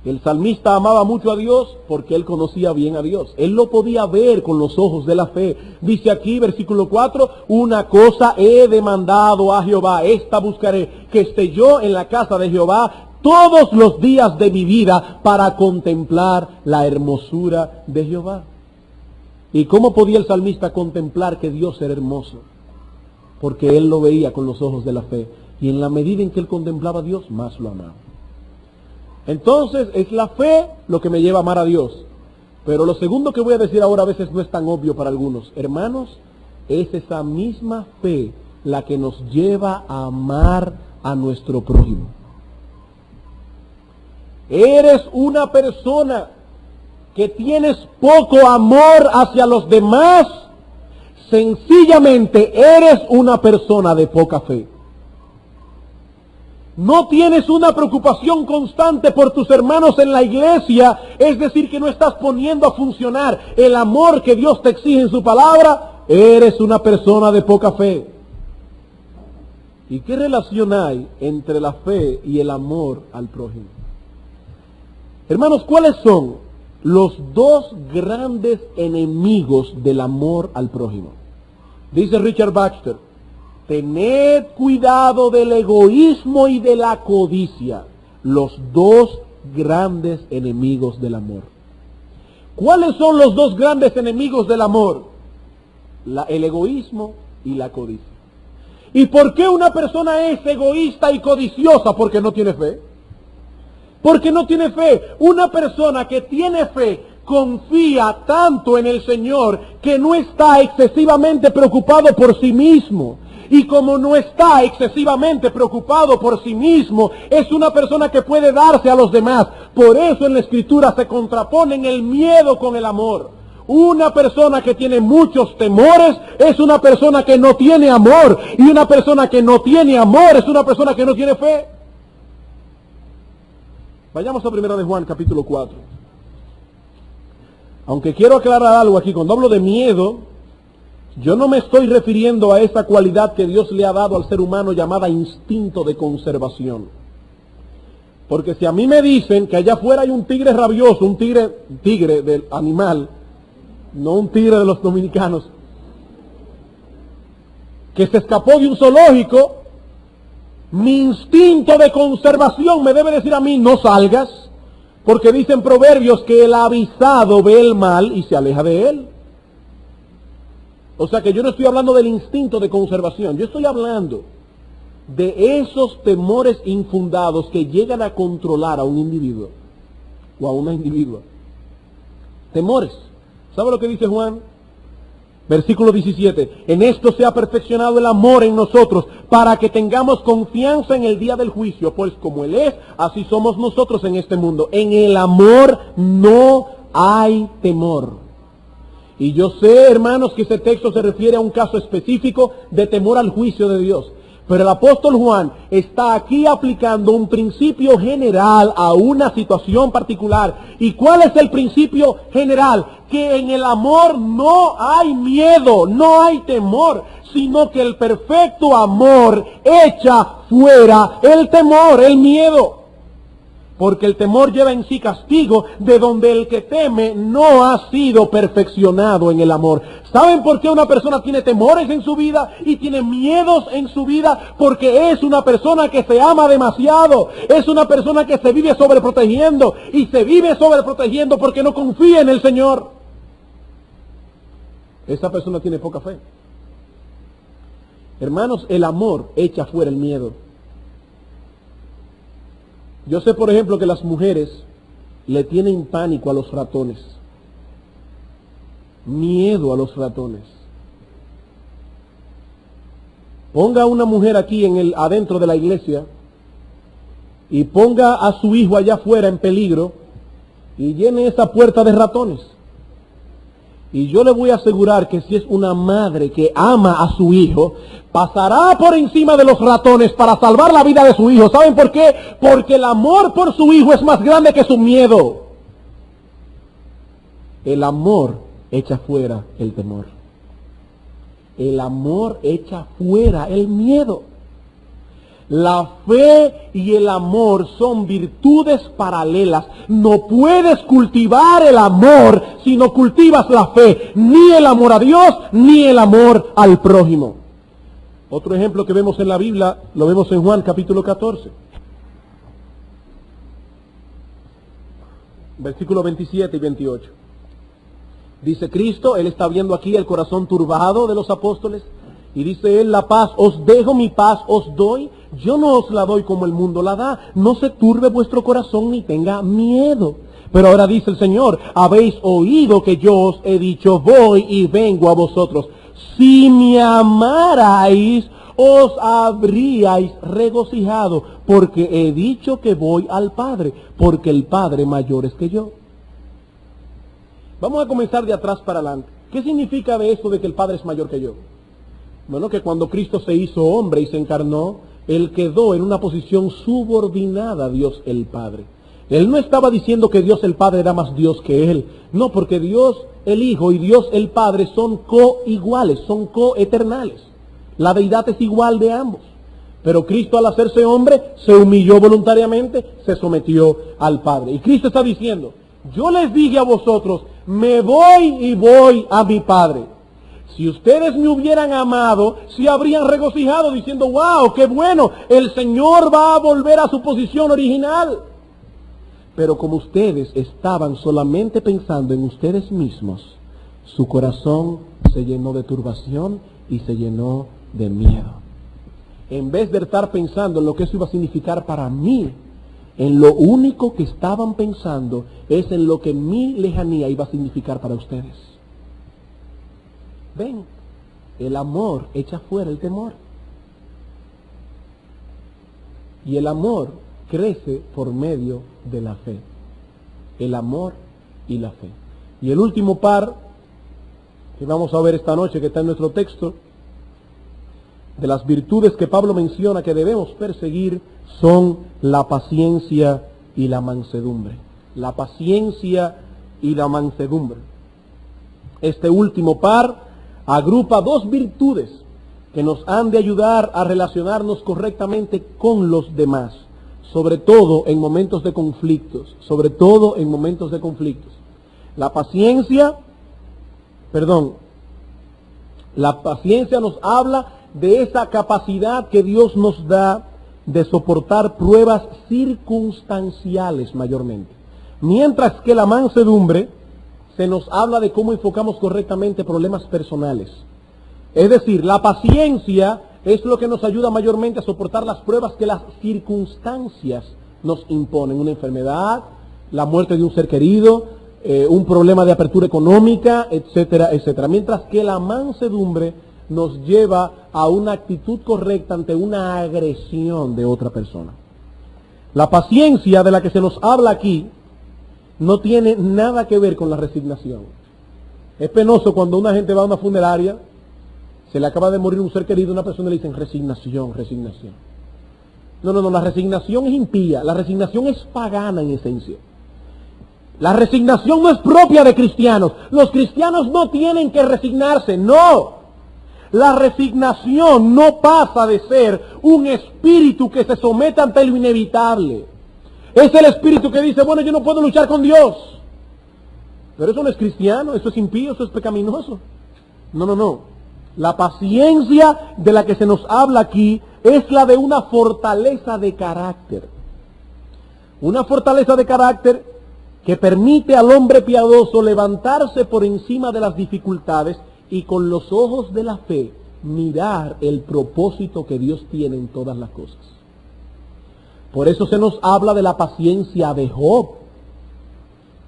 El salmista amaba mucho a Dios porque él conocía bien a Dios. Él lo podía ver con los ojos de la fe. Dice aquí, versículo 4, una cosa he demandado a Jehová, esta buscaré, que esté yo en la casa de Jehová todos los días de mi vida para contemplar la hermosura de Jehová. ¿Y cómo podía el salmista contemplar que Dios era hermoso? Porque él lo veía con los ojos de la fe. Y en la medida en que él contemplaba a Dios, más lo amaba. Entonces es la fe lo que me lleva a amar a Dios. Pero lo segundo que voy a decir ahora a veces no es tan obvio para algunos. Hermanos, es esa misma fe la que nos lleva a amar a nuestro prójimo. Eres una persona que tienes poco amor hacia los demás, sencillamente eres una persona de poca fe. No tienes una preocupación constante por tus hermanos en la iglesia, es decir, que no estás poniendo a funcionar el amor que Dios te exige en su palabra, eres una persona de poca fe. ¿Y qué relación hay entre la fe y el amor al prójimo? Hermanos, ¿cuáles son los dos grandes enemigos del amor al prójimo? Dice Richard Baxter, tened cuidado del egoísmo y de la codicia, los dos grandes enemigos del amor. ¿Cuáles son los dos grandes enemigos del amor? El egoísmo y la codicia. ¿Y por qué una persona es egoísta y codiciosa? Porque no tiene fe. Porque no tiene fe. Una persona que tiene fe confía tanto en el Señor que no está excesivamente preocupado por sí mismo. Y como no está excesivamente preocupado por sí mismo, es una persona que puede darse a los demás. Por eso en la Escritura se contraponen el miedo con el amor. Una persona que tiene muchos temores es una persona que no tiene amor. Y una persona que no tiene amor es una persona que no tiene fe. Vayamos a 1 de Juan, capítulo 4. Aunque quiero aclarar algo aquí, cuando hablo de miedo, yo no me estoy refiriendo a esa cualidad que Dios le ha dado al ser humano llamada instinto de conservación. Porque si a mí me dicen que allá afuera hay un tigre rabioso, un tigre del animal, no un tigre de los dominicanos, que se escapó de un zoológico, mi instinto de conservación me debe decir a mí, no salgas, porque dicen proverbios que el avisado ve el mal y se aleja de él. O sea que yo no estoy hablando del instinto de conservación, yo estoy hablando de esos temores infundados que llegan a controlar a un individuo o a una individua. Temores. ¿Sabe lo que dice Juan? Versículo 17. En esto se ha perfeccionado el amor en nosotros, para que tengamos confianza en el día del juicio, pues como Él es, así somos nosotros en este mundo. En el amor no hay temor. Y yo sé, hermanos, que ese texto se refiere a un caso específico de temor al juicio de Dios. Pero el apóstol Juan está aquí aplicando un principio general a una situación particular. ¿Y cuál es el principio general? Que en el amor no hay miedo, no hay temor, sino que el perfecto amor echa fuera el temor, el miedo. Porque el temor lleva en sí castigo, de donde el que teme no ha sido perfeccionado en el amor. ¿Saben por qué una persona tiene temores en su vida y tiene miedos en su vida? Porque es una persona que se ama demasiado. Es una persona que se vive sobreprotegiendo. Y se vive sobreprotegiendo porque no confía en el Señor. Esa persona tiene poca fe. Hermanos, el amor echa fuera el miedo. Yo sé, por ejemplo, que las mujeres le tienen pánico a los ratones. Miedo a los ratones. Ponga a una mujer aquí adentro de la iglesia y ponga a su hijo allá afuera en peligro y llene esa puerta de ratones. Y yo le voy a asegurar que si es una madre que ama a su hijo, pasará por encima de los ratones para salvar la vida de su hijo. ¿Saben por qué? Porque el amor por su hijo es más grande que su miedo. El amor echa fuera el temor. El amor echa fuera el miedo. La fe y el amor son virtudes paralelas. No puedes cultivar el amor si no cultivas la fe. Ni el amor a Dios, ni el amor al prójimo. Otro ejemplo que vemos en la Biblia, lo vemos en Juan capítulo 14. Versículos 27 y 28. Dice Cristo, Él está viendo aquí el corazón turbado de los apóstoles. Y dice Él, la paz os dejo, mi paz os doy. Yo no os la doy como el mundo la da. No se turbe vuestro corazón ni tenga miedo. Pero ahora dice el Señor, habéis oído que yo os he dicho, voy y vengo a vosotros. Si me amarais, os habríais regocijado, porque he dicho que voy al Padre, porque el Padre mayor es que yo. Vamos a comenzar de atrás para adelante. ¿Qué significa de eso de que el Padre es mayor que yo? Bueno, que cuando Cristo se hizo hombre y se encarnó, Él quedó en una posición subordinada a Dios el Padre. Él no estaba diciendo que Dios el Padre era más Dios que Él. No, porque Dios el Hijo y Dios el Padre son coiguales, son coeternales. La deidad es igual de ambos. Pero Cristo, al hacerse hombre, se humilló voluntariamente, se sometió al Padre. Y Cristo está diciendo, yo les dije a vosotros, me voy y voy a mi Padre. Si ustedes me hubieran amado, se habrían regocijado diciendo, wow, qué bueno, el Señor va a volver a su posición original. Pero como ustedes estaban solamente pensando en ustedes mismos, su corazón se llenó de turbación y se llenó de miedo. En vez de estar pensando en lo que eso iba a significar para mí, en lo único que estaban pensando es en lo que mi lejanía iba a significar para ustedes. Ven, el amor echa fuera el temor. Y el amor crece por medio de la fe. El amor y la fe. Y el último par que vamos a ver esta noche, que está en nuestro texto, de las virtudes que Pablo menciona que debemos perseguir, son la paciencia y la mansedumbre. La paciencia y la mansedumbre. Este último par agrupa dos virtudes que nos han de ayudar a relacionarnos correctamente con los demás, sobre todo en momentos de conflictos, La paciencia nos habla de esa capacidad que Dios nos da de soportar pruebas circunstanciales mayormente. Mientras que la mansedumbre se nos habla de cómo enfocamos correctamente problemas personales. Es decir, la paciencia es lo que nos ayuda mayormente a soportar las pruebas que las circunstancias nos imponen. Una enfermedad, la muerte de un ser querido, un problema de apertura económica, etcétera, etcétera. Mientras que la mansedumbre nos lleva a una actitud correcta ante una agresión de otra persona. La paciencia de la que se nos habla aquí no tiene nada que ver con la resignación. Es penoso cuando una gente va a una funeraria, se le acaba de morir un ser querido, una persona le dicen resignación, resignación. No, la resignación es impía, la resignación es pagana en esencia. La resignación no es propia de cristianos. Los cristianos no tienen que resignarse, no. La resignación no pasa de ser un espíritu que se somete ante lo inevitable. Es el espíritu que dice, bueno, yo no puedo luchar con Dios. Pero eso no es cristiano, eso es impío, eso es pecaminoso. No. La paciencia de la que se nos habla aquí es la de una fortaleza de carácter. Una fortaleza de carácter que permite al hombre piadoso levantarse por encima de las dificultades y con los ojos de la fe mirar el propósito que Dios tiene en todas las cosas. Por eso se nos habla de la paciencia de Job.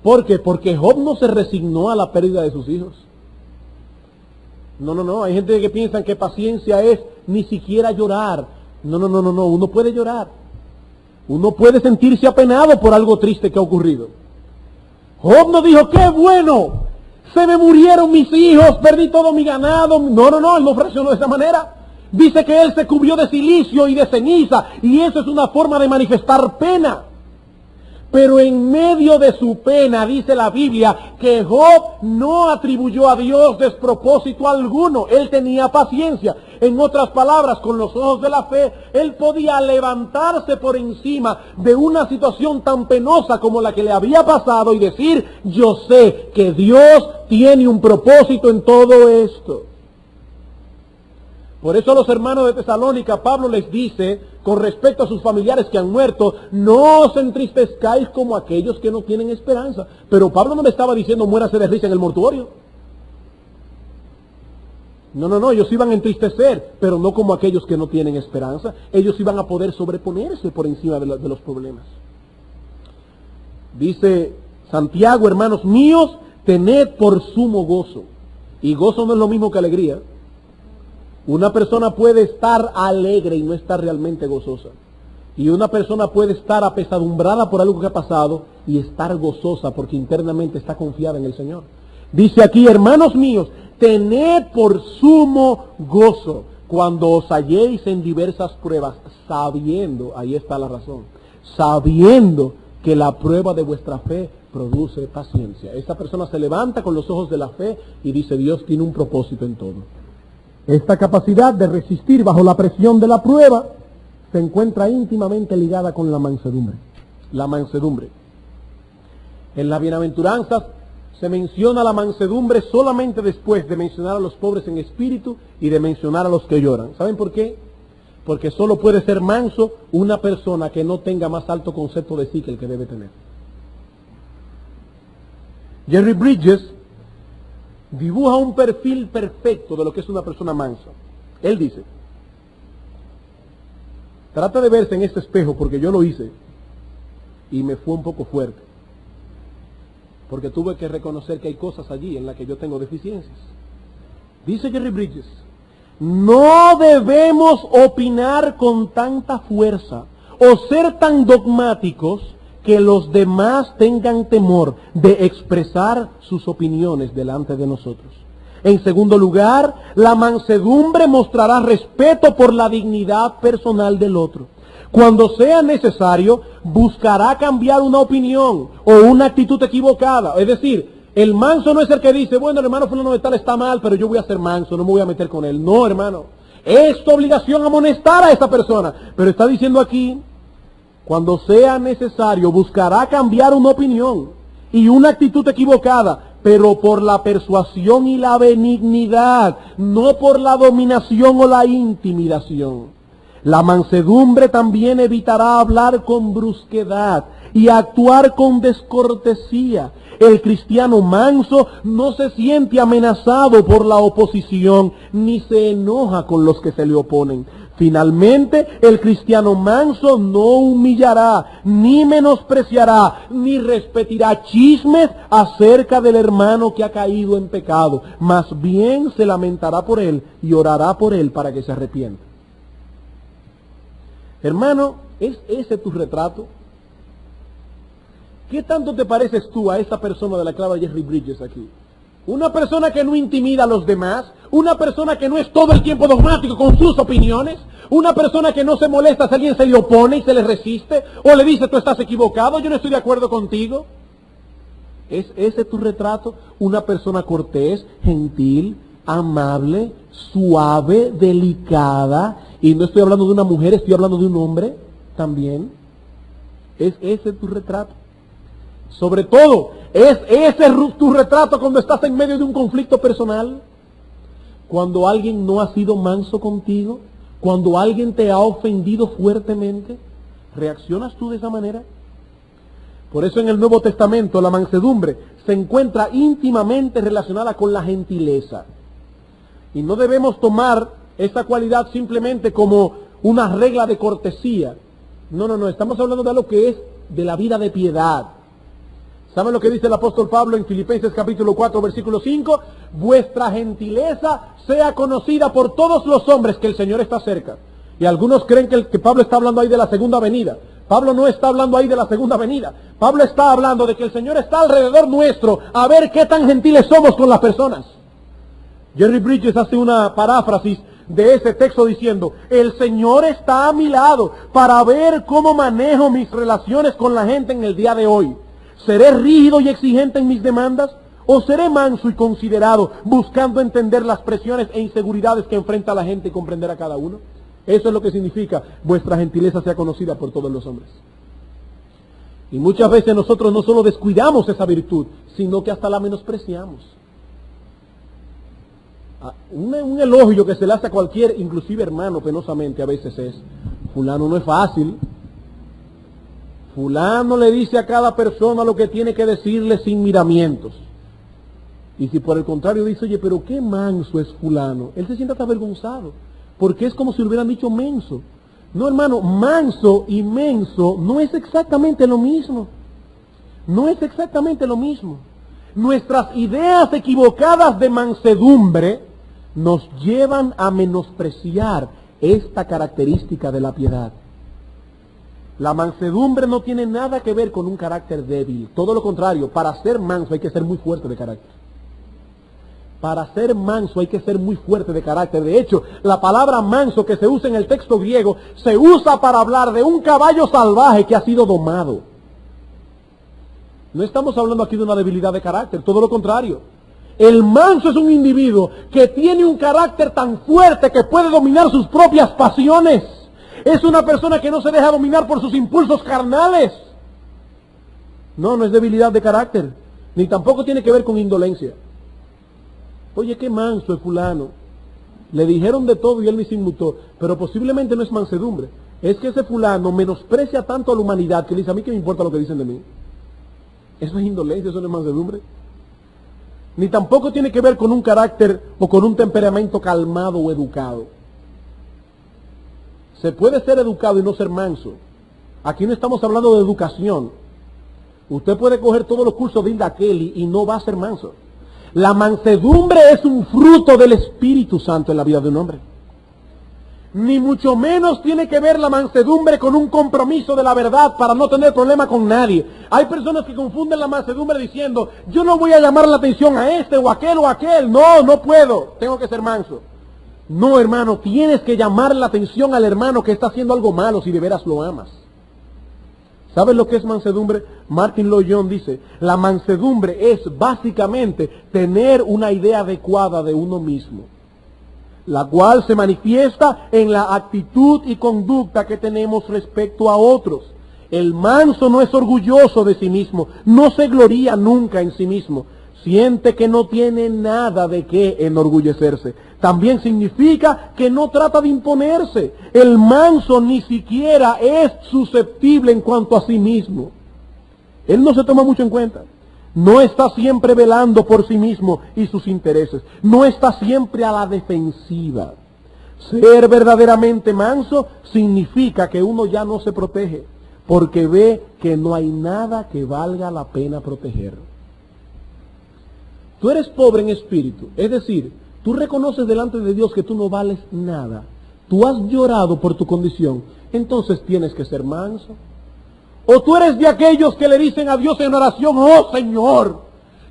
¿Por qué? Porque Job no se resignó a la pérdida de sus hijos. No. Hay gente que piensa que paciencia es ni siquiera llorar. No. Uno puede llorar. Uno puede sentirse apenado por algo triste que ha ocurrido. Job no dijo, ¡qué bueno! Se me murieron mis hijos, perdí todo mi ganado. No, él no reaccionó de esa manera. Dice que él se cubrió de silicio y de ceniza, y eso es una forma de manifestar pena. Pero en medio de su pena, dice la Biblia, que Job no atribuyó a Dios despropósito alguno. Él tenía paciencia. En otras palabras, con los ojos de la fe, él podía levantarse por encima de una situación tan penosa como la que le había pasado y decir, yo sé que Dios tiene un propósito en todo esto. Por eso a los hermanos de Tesalónica, Pablo les dice, con respecto a sus familiares que han muerto, no os entristezcáis como aquellos que no tienen esperanza. Pero Pablo no le estaba diciendo, muérase de risa en el mortuorio. No, ellos iban a entristecer, pero no como aquellos que no tienen esperanza. Ellos iban a poder sobreponerse por encima de los problemas. Dice Santiago, hermanos míos, tened por sumo gozo. Y gozo no es lo mismo que alegría. Una persona puede estar alegre y no estar realmente gozosa. Y una persona puede estar apesadumbrada por algo que ha pasado y estar gozosa porque internamente está confiada en el Señor. Dice aquí, hermanos míos, tened por sumo gozo cuando os halléis en diversas pruebas, sabiendo, ahí está la razón, sabiendo que la prueba de vuestra fe produce paciencia. Esta persona se levanta con los ojos de la fe y dice, Dios tiene un propósito en todo. Esta capacidad de resistir bajo la presión de la prueba se encuentra íntimamente ligada con la mansedumbre. La mansedumbre. En las bienaventuranzas se menciona la mansedumbre solamente después de mencionar a los pobres en espíritu y de mencionar a los que lloran. ¿Saben por qué? Porque solo puede ser manso una persona que no tenga más alto concepto de sí que el que debe tener. Jerry Bridges dibuja un perfil perfecto de lo que es una persona mansa. Él dice, trata de verse en este espejo porque yo lo hice y me fue un poco fuerte. Porque tuve que reconocer que hay cosas allí en las que yo tengo deficiencias. Dice Jerry Bridges, no debemos opinar con tanta fuerza o ser tan dogmáticos que los demás tengan temor de expresar sus opiniones delante de nosotros. En segundo lugar, la mansedumbre mostrará respeto por la dignidad personal del otro. Cuando sea necesario, buscará cambiar una opinión o una actitud equivocada. Es decir, el manso no es el que dice, bueno, el hermano fulano de tal está mal, pero yo voy a ser manso, no me voy a meter con él. No, hermano. Es tu obligación amonestar a esa persona. Pero está diciendo aquí, cuando sea necesario, buscará cambiar una opinión y una actitud equivocada, pero por la persuasión y la benignidad, no por la dominación o la intimidación. La mansedumbre también evitará hablar con brusquedad y actuar con descortesía. El cristiano manso no se siente amenazado por la oposición, ni se enoja con los que se le oponen. Finalmente, el cristiano manso no humillará, ni menospreciará, ni repetirá chismes acerca del hermano que ha caído en pecado. Más bien se lamentará por él y orará por él para que se arrepienta. Hermano, ¿es ese tu retrato? ¿Qué tanto te pareces tú a esa persona de la que habla Jerry Bridges aquí? Una persona que no intimida a los demás, una persona que no es todo el tiempo dogmático con sus opiniones, una persona que no se molesta si alguien se le opone y se le resiste, o le dice tú estás equivocado, yo no estoy de acuerdo contigo. ¿Es ese tu retrato? Una persona cortés, gentil, amable, suave, delicada, y no estoy hablando de una mujer, estoy hablando de un hombre también. ¿Es ese tu retrato? Sobre todo, ¿es ese tu retrato cuando estás en medio de un conflicto personal? Cuando alguien no ha sido manso contigo, cuando alguien te ha ofendido fuertemente, ¿reaccionas tú de esa manera? Por eso en el Nuevo Testamento la mansedumbre se encuentra íntimamente relacionada con la gentileza. Y no debemos tomar esta cualidad simplemente como una regla de cortesía. No, estamos hablando de algo que es de la vida de piedad. ¿Saben lo que dice el apóstol Pablo en Filipenses capítulo 4, versículo 5? Vuestra gentileza sea conocida por todos los hombres que el Señor está cerca. Y algunos creen que Pablo está hablando ahí de la segunda venida. Pablo no está hablando ahí de la segunda venida. Pablo está hablando de que el Señor está alrededor nuestro a ver qué tan gentiles somos con las personas. Jerry Bridges hace una paráfrasis de ese texto diciendo, el Señor está a mi lado para ver cómo manejo mis relaciones con la gente en el día de hoy. ¿Seré rígido y exigente en mis demandas? ¿O seré manso y considerado, buscando entender las presiones e inseguridades que enfrenta la gente y comprender a cada uno? Eso es lo que significa, vuestra gentileza sea conocida por todos los hombres. Y muchas veces nosotros no solo descuidamos esa virtud, sino que hasta la menospreciamos. Un elogio que se le hace a cualquier, inclusive hermano, penosamente a veces es, fulano no es fácil. Fulano le dice a cada persona lo que tiene que decirle sin miramientos. Y si por el contrario dice, oye, pero qué manso es fulano, él se siente hasta avergonzado, porque es como si le hubieran dicho menso. No, hermano, manso y menso no es exactamente lo mismo. No es exactamente lo mismo. Nuestras ideas equivocadas de mansedumbre nos llevan a menospreciar esta característica de la piedad. La mansedumbre no tiene nada que ver con un carácter débil. Todo lo contrario, para ser manso hay que ser muy fuerte de carácter. Para ser manso hay que ser muy fuerte de carácter. De hecho, la palabra manso que se usa en el texto griego se usa para hablar de un caballo salvaje que ha sido domado. No estamos hablando aquí de una debilidad de carácter, todo lo contrario. El manso es un individuo que tiene un carácter tan fuerte que puede dominar sus propias pasiones. Es una persona que no se deja dominar por sus impulsos carnales. No es debilidad de carácter, ni tampoco tiene que ver con indolencia. Oye, qué manso es fulano. Le dijeron de todo y él ni se inmutó, pero posiblemente no es mansedumbre. Es que ese fulano menosprecia tanto a la humanidad que le dice, a mí qué me importa lo que dicen de mí. Eso es indolencia, eso no es mansedumbre. Ni tampoco tiene que ver con un carácter o con un temperamento calmado o educado. Se puede ser educado y no ser manso. Aquí no estamos hablando de educación. Usted puede coger todos los cursos de Hilda Kelly y no va a ser manso. La mansedumbre es un fruto del Espíritu Santo en la vida de un hombre. Ni mucho menos tiene que ver la mansedumbre con un compromiso de la verdad para no tener problema con nadie. Hay personas que confunden la mansedumbre diciendo, yo no voy a llamar la atención a este o aquel o aquel. No puedo, tengo que ser manso. No, hermano, tienes que llamar la atención al hermano que está haciendo algo malo si de veras lo amas. ¿Sabes lo que es mansedumbre? Martin Lloyd-Jones dice, la mansedumbre es básicamente tener una idea adecuada de uno mismo, la cual se manifiesta en la actitud y conducta que tenemos respecto a otros. El manso no es orgulloso de sí mismo, no se gloría nunca en sí mismo, siente que no tiene nada de qué enorgullecerse. También significa que no trata de imponerse. El manso ni siquiera es susceptible en cuanto a sí mismo. Él no se toma mucho en cuenta. No está siempre velando por sí mismo y sus intereses. No está siempre a la defensiva. Ser verdaderamente manso significa que uno ya no se protege, porque ve que no hay nada que valga la pena proteger. Tú eres pobre en espíritu, es decir, tú reconoces delante de Dios que tú no vales nada. Tú has llorado por tu condición, entonces tienes que ser manso. O tú eres de aquellos que le dicen a Dios en oración: oh Señor,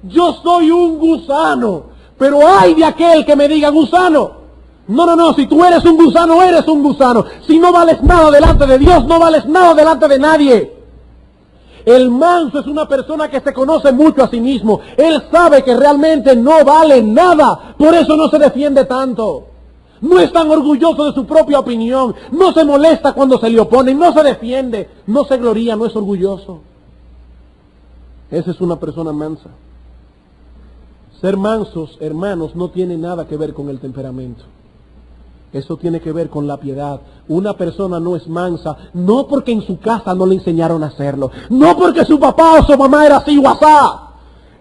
yo soy un gusano, pero ay de aquel que me diga gusano. No, si tú eres un gusano, eres un gusano. Si no vales nada delante de Dios, no vales nada delante de nadie. El manso es una persona que se conoce mucho a sí mismo. Él sabe que realmente no vale nada, por eso no se defiende tanto. No es tan orgulloso de su propia opinión, no se molesta cuando se le oponen, no se defiende, no se gloría, no es orgulloso. Esa es una persona mansa. Ser mansos, hermanos, no tiene nada que ver con el temperamento. Eso tiene que ver con la piedad. Una persona no es mansa, no porque en su casa no le enseñaron a hacerlo, no porque su papá o su mamá era así o asá.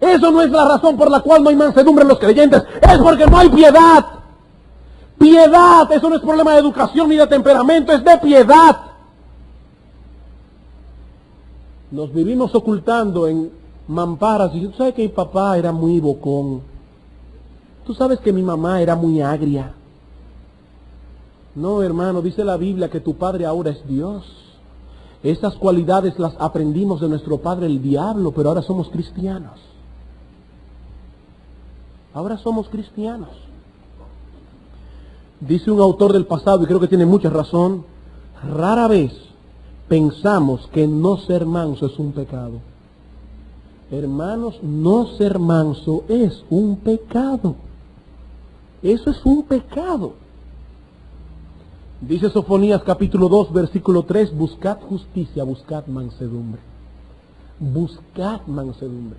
Eso no es la razón por la cual no hay mansedumbre en los creyentes, es porque no hay piedad. Piedad, eso no es problema de educación ni de temperamento, es de piedad. Nos vivimos ocultando en mamparas. Y tú sabes que mi papá era muy bocón. Tú sabes que mi mamá era muy agria. No, hermano, dice la Biblia que tu padre ahora es Dios. Esas cualidades las aprendimos de nuestro padre el diablo, pero ahora somos cristianos. Ahora somos cristianos. Dice un autor del pasado, y creo que tiene mucha razón: rara vez pensamos que no ser manso es un pecado. Hermanos, no ser manso es un pecado. Eso es un pecado. Dice Sofonías capítulo 2, versículo 3, buscad justicia, buscad mansedumbre. Buscad mansedumbre.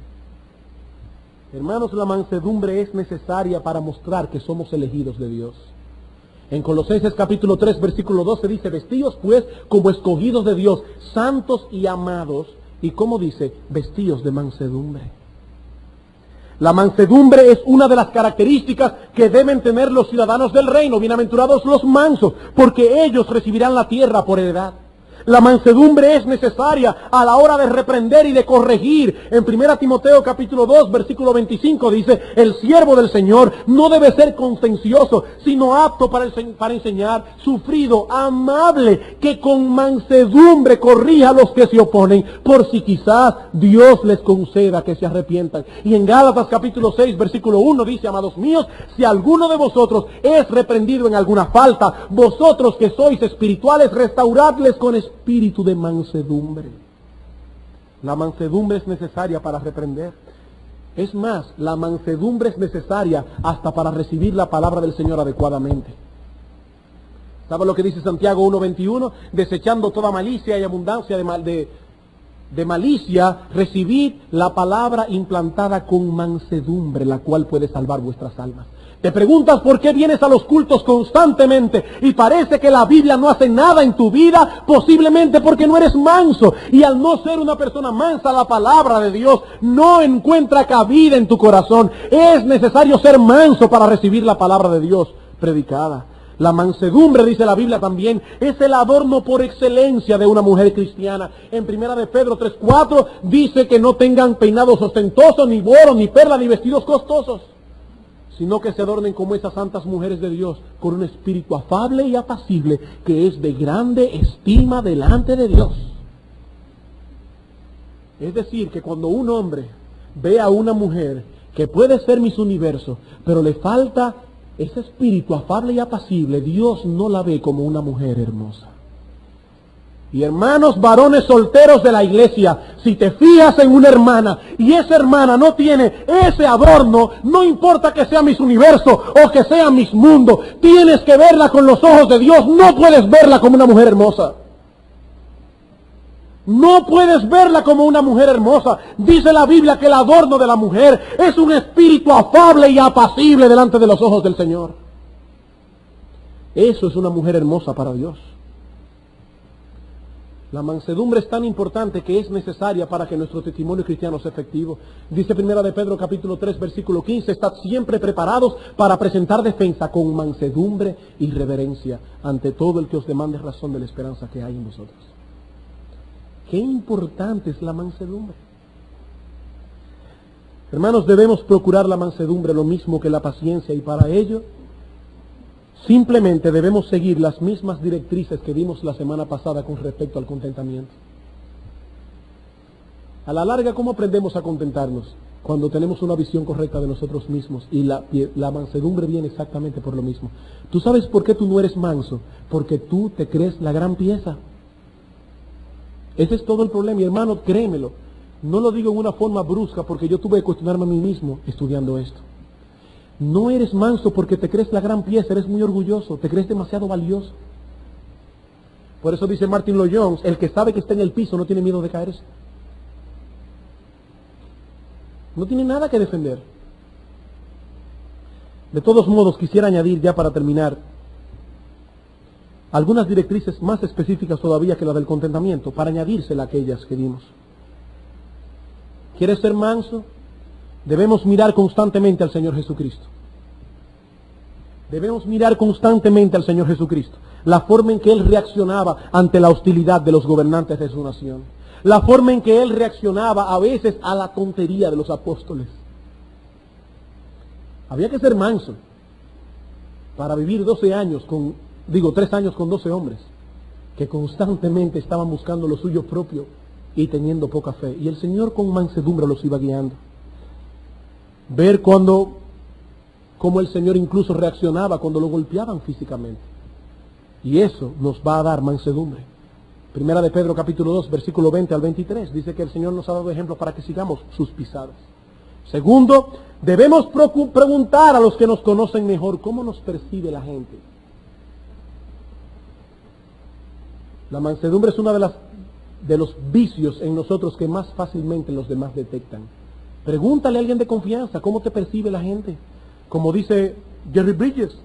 Hermanos, la mansedumbre es necesaria para mostrar que somos elegidos de Dios. En Colosenses capítulo 3, versículo 12 dice: vestíos pues como escogidos de Dios, santos y amados. Y como dice, vestíos de mansedumbre. La mansedumbre es una de las características que deben tener los ciudadanos del reino. Bienaventurados los mansos, porque ellos recibirán la tierra por heredad. La mansedumbre es necesaria a la hora de reprender y de corregir. En 1 Timoteo capítulo 2, versículo 25 dice: el siervo del Señor no debe ser contencioso, sino apto para enseñar, sufrido, amable, que con mansedumbre corrija a los que se oponen, por si quizás Dios les conceda que se arrepientan. Y en Gálatas capítulo 6, versículo 1 dice: amados míos, si alguno de vosotros es reprendido en alguna falta, vosotros que sois espirituales, restauradles con espíritu de mansedumbre. La mansedumbre es necesaria para reprender. Es más, la mansedumbre es necesaria hasta para recibir la palabra del Señor adecuadamente. ¿Sabe lo que dice Santiago 1:21? Desechando toda malicia y abundancia de malicia, recibid la palabra implantada con mansedumbre, la cual puede salvar vuestras almas. Te preguntas por qué vienes a los cultos constantemente y parece que la Biblia no hace nada en tu vida, posiblemente porque no eres manso. Y al no ser una persona mansa, la palabra de Dios no encuentra cabida en tu corazón. Es necesario ser manso para recibir la palabra de Dios predicada. La mansedumbre, dice la Biblia también, es el adorno por excelencia de una mujer cristiana. En 1 de Pedro 3:4 dice que no tengan peinados ostentosos, ni oro, ni perla, ni vestidos costosos, sino que se adornen como esas santas mujeres de Dios, con un espíritu afable y apacible, que es de grande estima delante de Dios. Es decir, que cuando un hombre ve a una mujer que puede ser Miss Universo, pero le falta ese espíritu afable y apacible, Dios no la ve como una mujer hermosa. Y hermanos varones solteros de la iglesia, si te fijas en una hermana y esa hermana no tiene ese adorno, no importa que sea Miss Universo o que sea Miss Mundo, tienes que verla con los ojos de Dios. No puedes verla como una mujer hermosa. No puedes verla como una mujer hermosa. Dice la Biblia que el adorno de la mujer es un espíritu afable y apacible delante de los ojos del Señor. Eso es una mujer hermosa para Dios. La mansedumbre es tan importante que es necesaria para que nuestro testimonio cristiano sea efectivo. Dice Primera de Pedro capítulo 3 versículo 15, estad siempre preparados para presentar defensa con mansedumbre y reverencia ante todo el que os demande razón de la esperanza que hay en vosotros. Qué importante es la mansedumbre. Hermanos, debemos procurar la mansedumbre lo mismo que la paciencia, y para ello simplemente debemos seguir las mismas directrices que vimos la semana pasada con respecto al contentamiento. A la larga, ¿cómo aprendemos a contentarnos? Cuando tenemos una visión correcta de nosotros mismos, y la mansedumbre viene exactamente por lo mismo. ¿Tú sabes por qué tú no eres manso? Porque tú te crees la gran pieza. Ese es todo el problema, mi hermano, créemelo. No lo digo en una forma brusca porque yo tuve que cuestionarme a mí mismo estudiando esto. No eres manso porque te crees la gran pieza, eres muy orgulloso, te crees demasiado valioso. Por eso dice Martin Lloyd-Jones, el que sabe que está en el piso no tiene miedo de caerse. No tiene nada que defender. De todos modos, quisiera añadir ya para terminar algunas directrices más específicas todavía que la del contentamiento, para añadírsela a aquellas que dimos. ¿Quieres ser manso? Debemos mirar constantemente al Señor Jesucristo. Debemos mirar constantemente al Señor Jesucristo. La forma en que Él reaccionaba ante la hostilidad de los gobernantes de su nación. La forma en que Él reaccionaba a veces a la tontería de los apóstoles. Había que ser manso para vivir 3 años con 12 hombres que constantemente estaban buscando lo suyo propio y teniendo poca fe. Y el Señor con mansedumbre los iba guiando. Ver cómo el Señor incluso reaccionaba cuando lo golpeaban físicamente. Y eso nos va a dar mansedumbre. Primera de Pedro capítulo 2 versículo 20 al 23 dice que el Señor nos ha dado ejemplo para que sigamos sus pisadas. Segundo, debemos preguntar a los que nos conocen mejor cómo nos percibe la gente. La mansedumbre es uno de los vicios en nosotros que más fácilmente los demás detectan. Pregúntale a alguien de confianza cómo te percibe la gente. Como dice Jerry Bridges,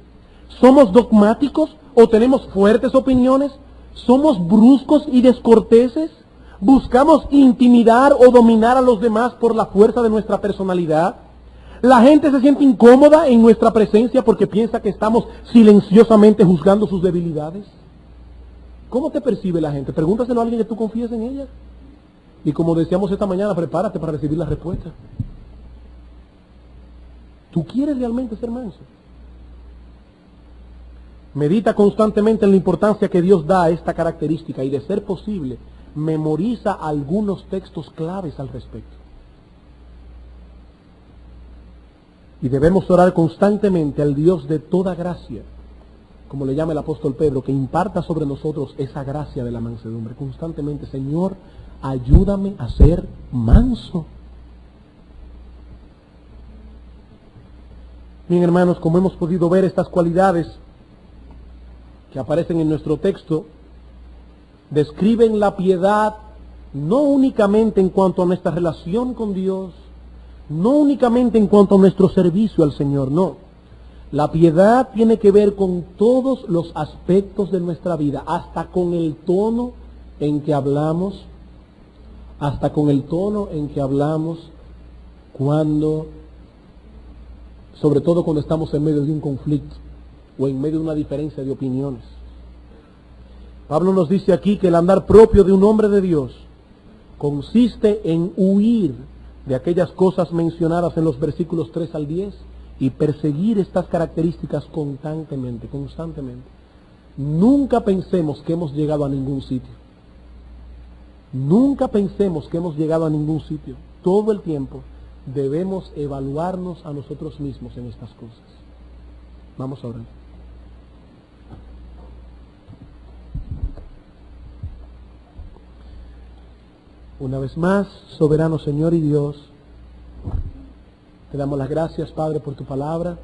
¿somos dogmáticos o tenemos fuertes opiniones? ¿Somos bruscos y descorteses? ¿Buscamos intimidar o dominar a los demás por la fuerza de nuestra personalidad? ¿La gente se siente incómoda en nuestra presencia porque piensa que estamos silenciosamente juzgando sus debilidades? ¿Cómo te percibe la gente? Pregúntaselo a alguien que tú confíes en ella. Y como decíamos esta mañana, prepárate para recibir la respuesta. ¿Tú quieres realmente ser manso? Medita constantemente en la importancia que Dios da a esta característica y, de ser posible, memoriza algunos textos claves al respecto. Y debemos orar constantemente al Dios de toda gracia, como le llama el apóstol Pedro, que imparta sobre nosotros esa gracia de la mansedumbre. Constantemente, Señor, ayúdame a ser manso. Bien, hermanos, como hemos podido ver, estas cualidades que aparecen en nuestro texto describen la piedad no únicamente en cuanto a nuestra relación con Dios, no únicamente en cuanto a nuestro servicio al Señor, no. La piedad tiene que ver con todos los aspectos de nuestra vida, hasta con el tono en que hablamos, sobre todo cuando estamos en medio de un conflicto o en medio de una diferencia de opiniones. Pablo nos dice aquí que el andar propio de un hombre de Dios consiste en huir de aquellas cosas mencionadas en los versículos 3 al 10 y perseguir estas características constantemente. Nunca pensemos que hemos llegado a ningún sitio. Todo el tiempo debemos evaluarnos a nosotros mismos en estas cosas. Vamos a orar. Una vez más, soberano Señor y Dios, te damos las gracias, Padre, por tu palabra.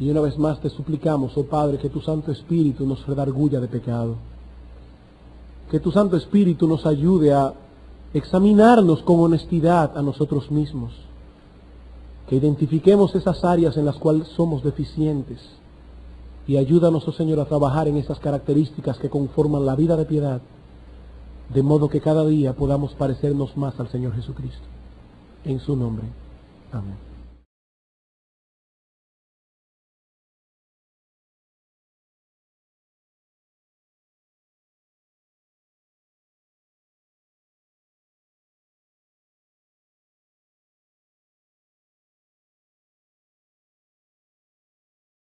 Y una vez más te suplicamos, oh Padre, que tu Santo Espíritu nos redarguya de pecado. Que tu Santo Espíritu nos ayude a examinarnos con honestidad a nosotros mismos. Que identifiquemos esas áreas en las cuales somos deficientes. Y ayúdanos, oh Señor, a trabajar en esas características que conforman la vida de piedad, de modo que cada día podamos parecernos más al Señor Jesucristo. En su nombre. Amén.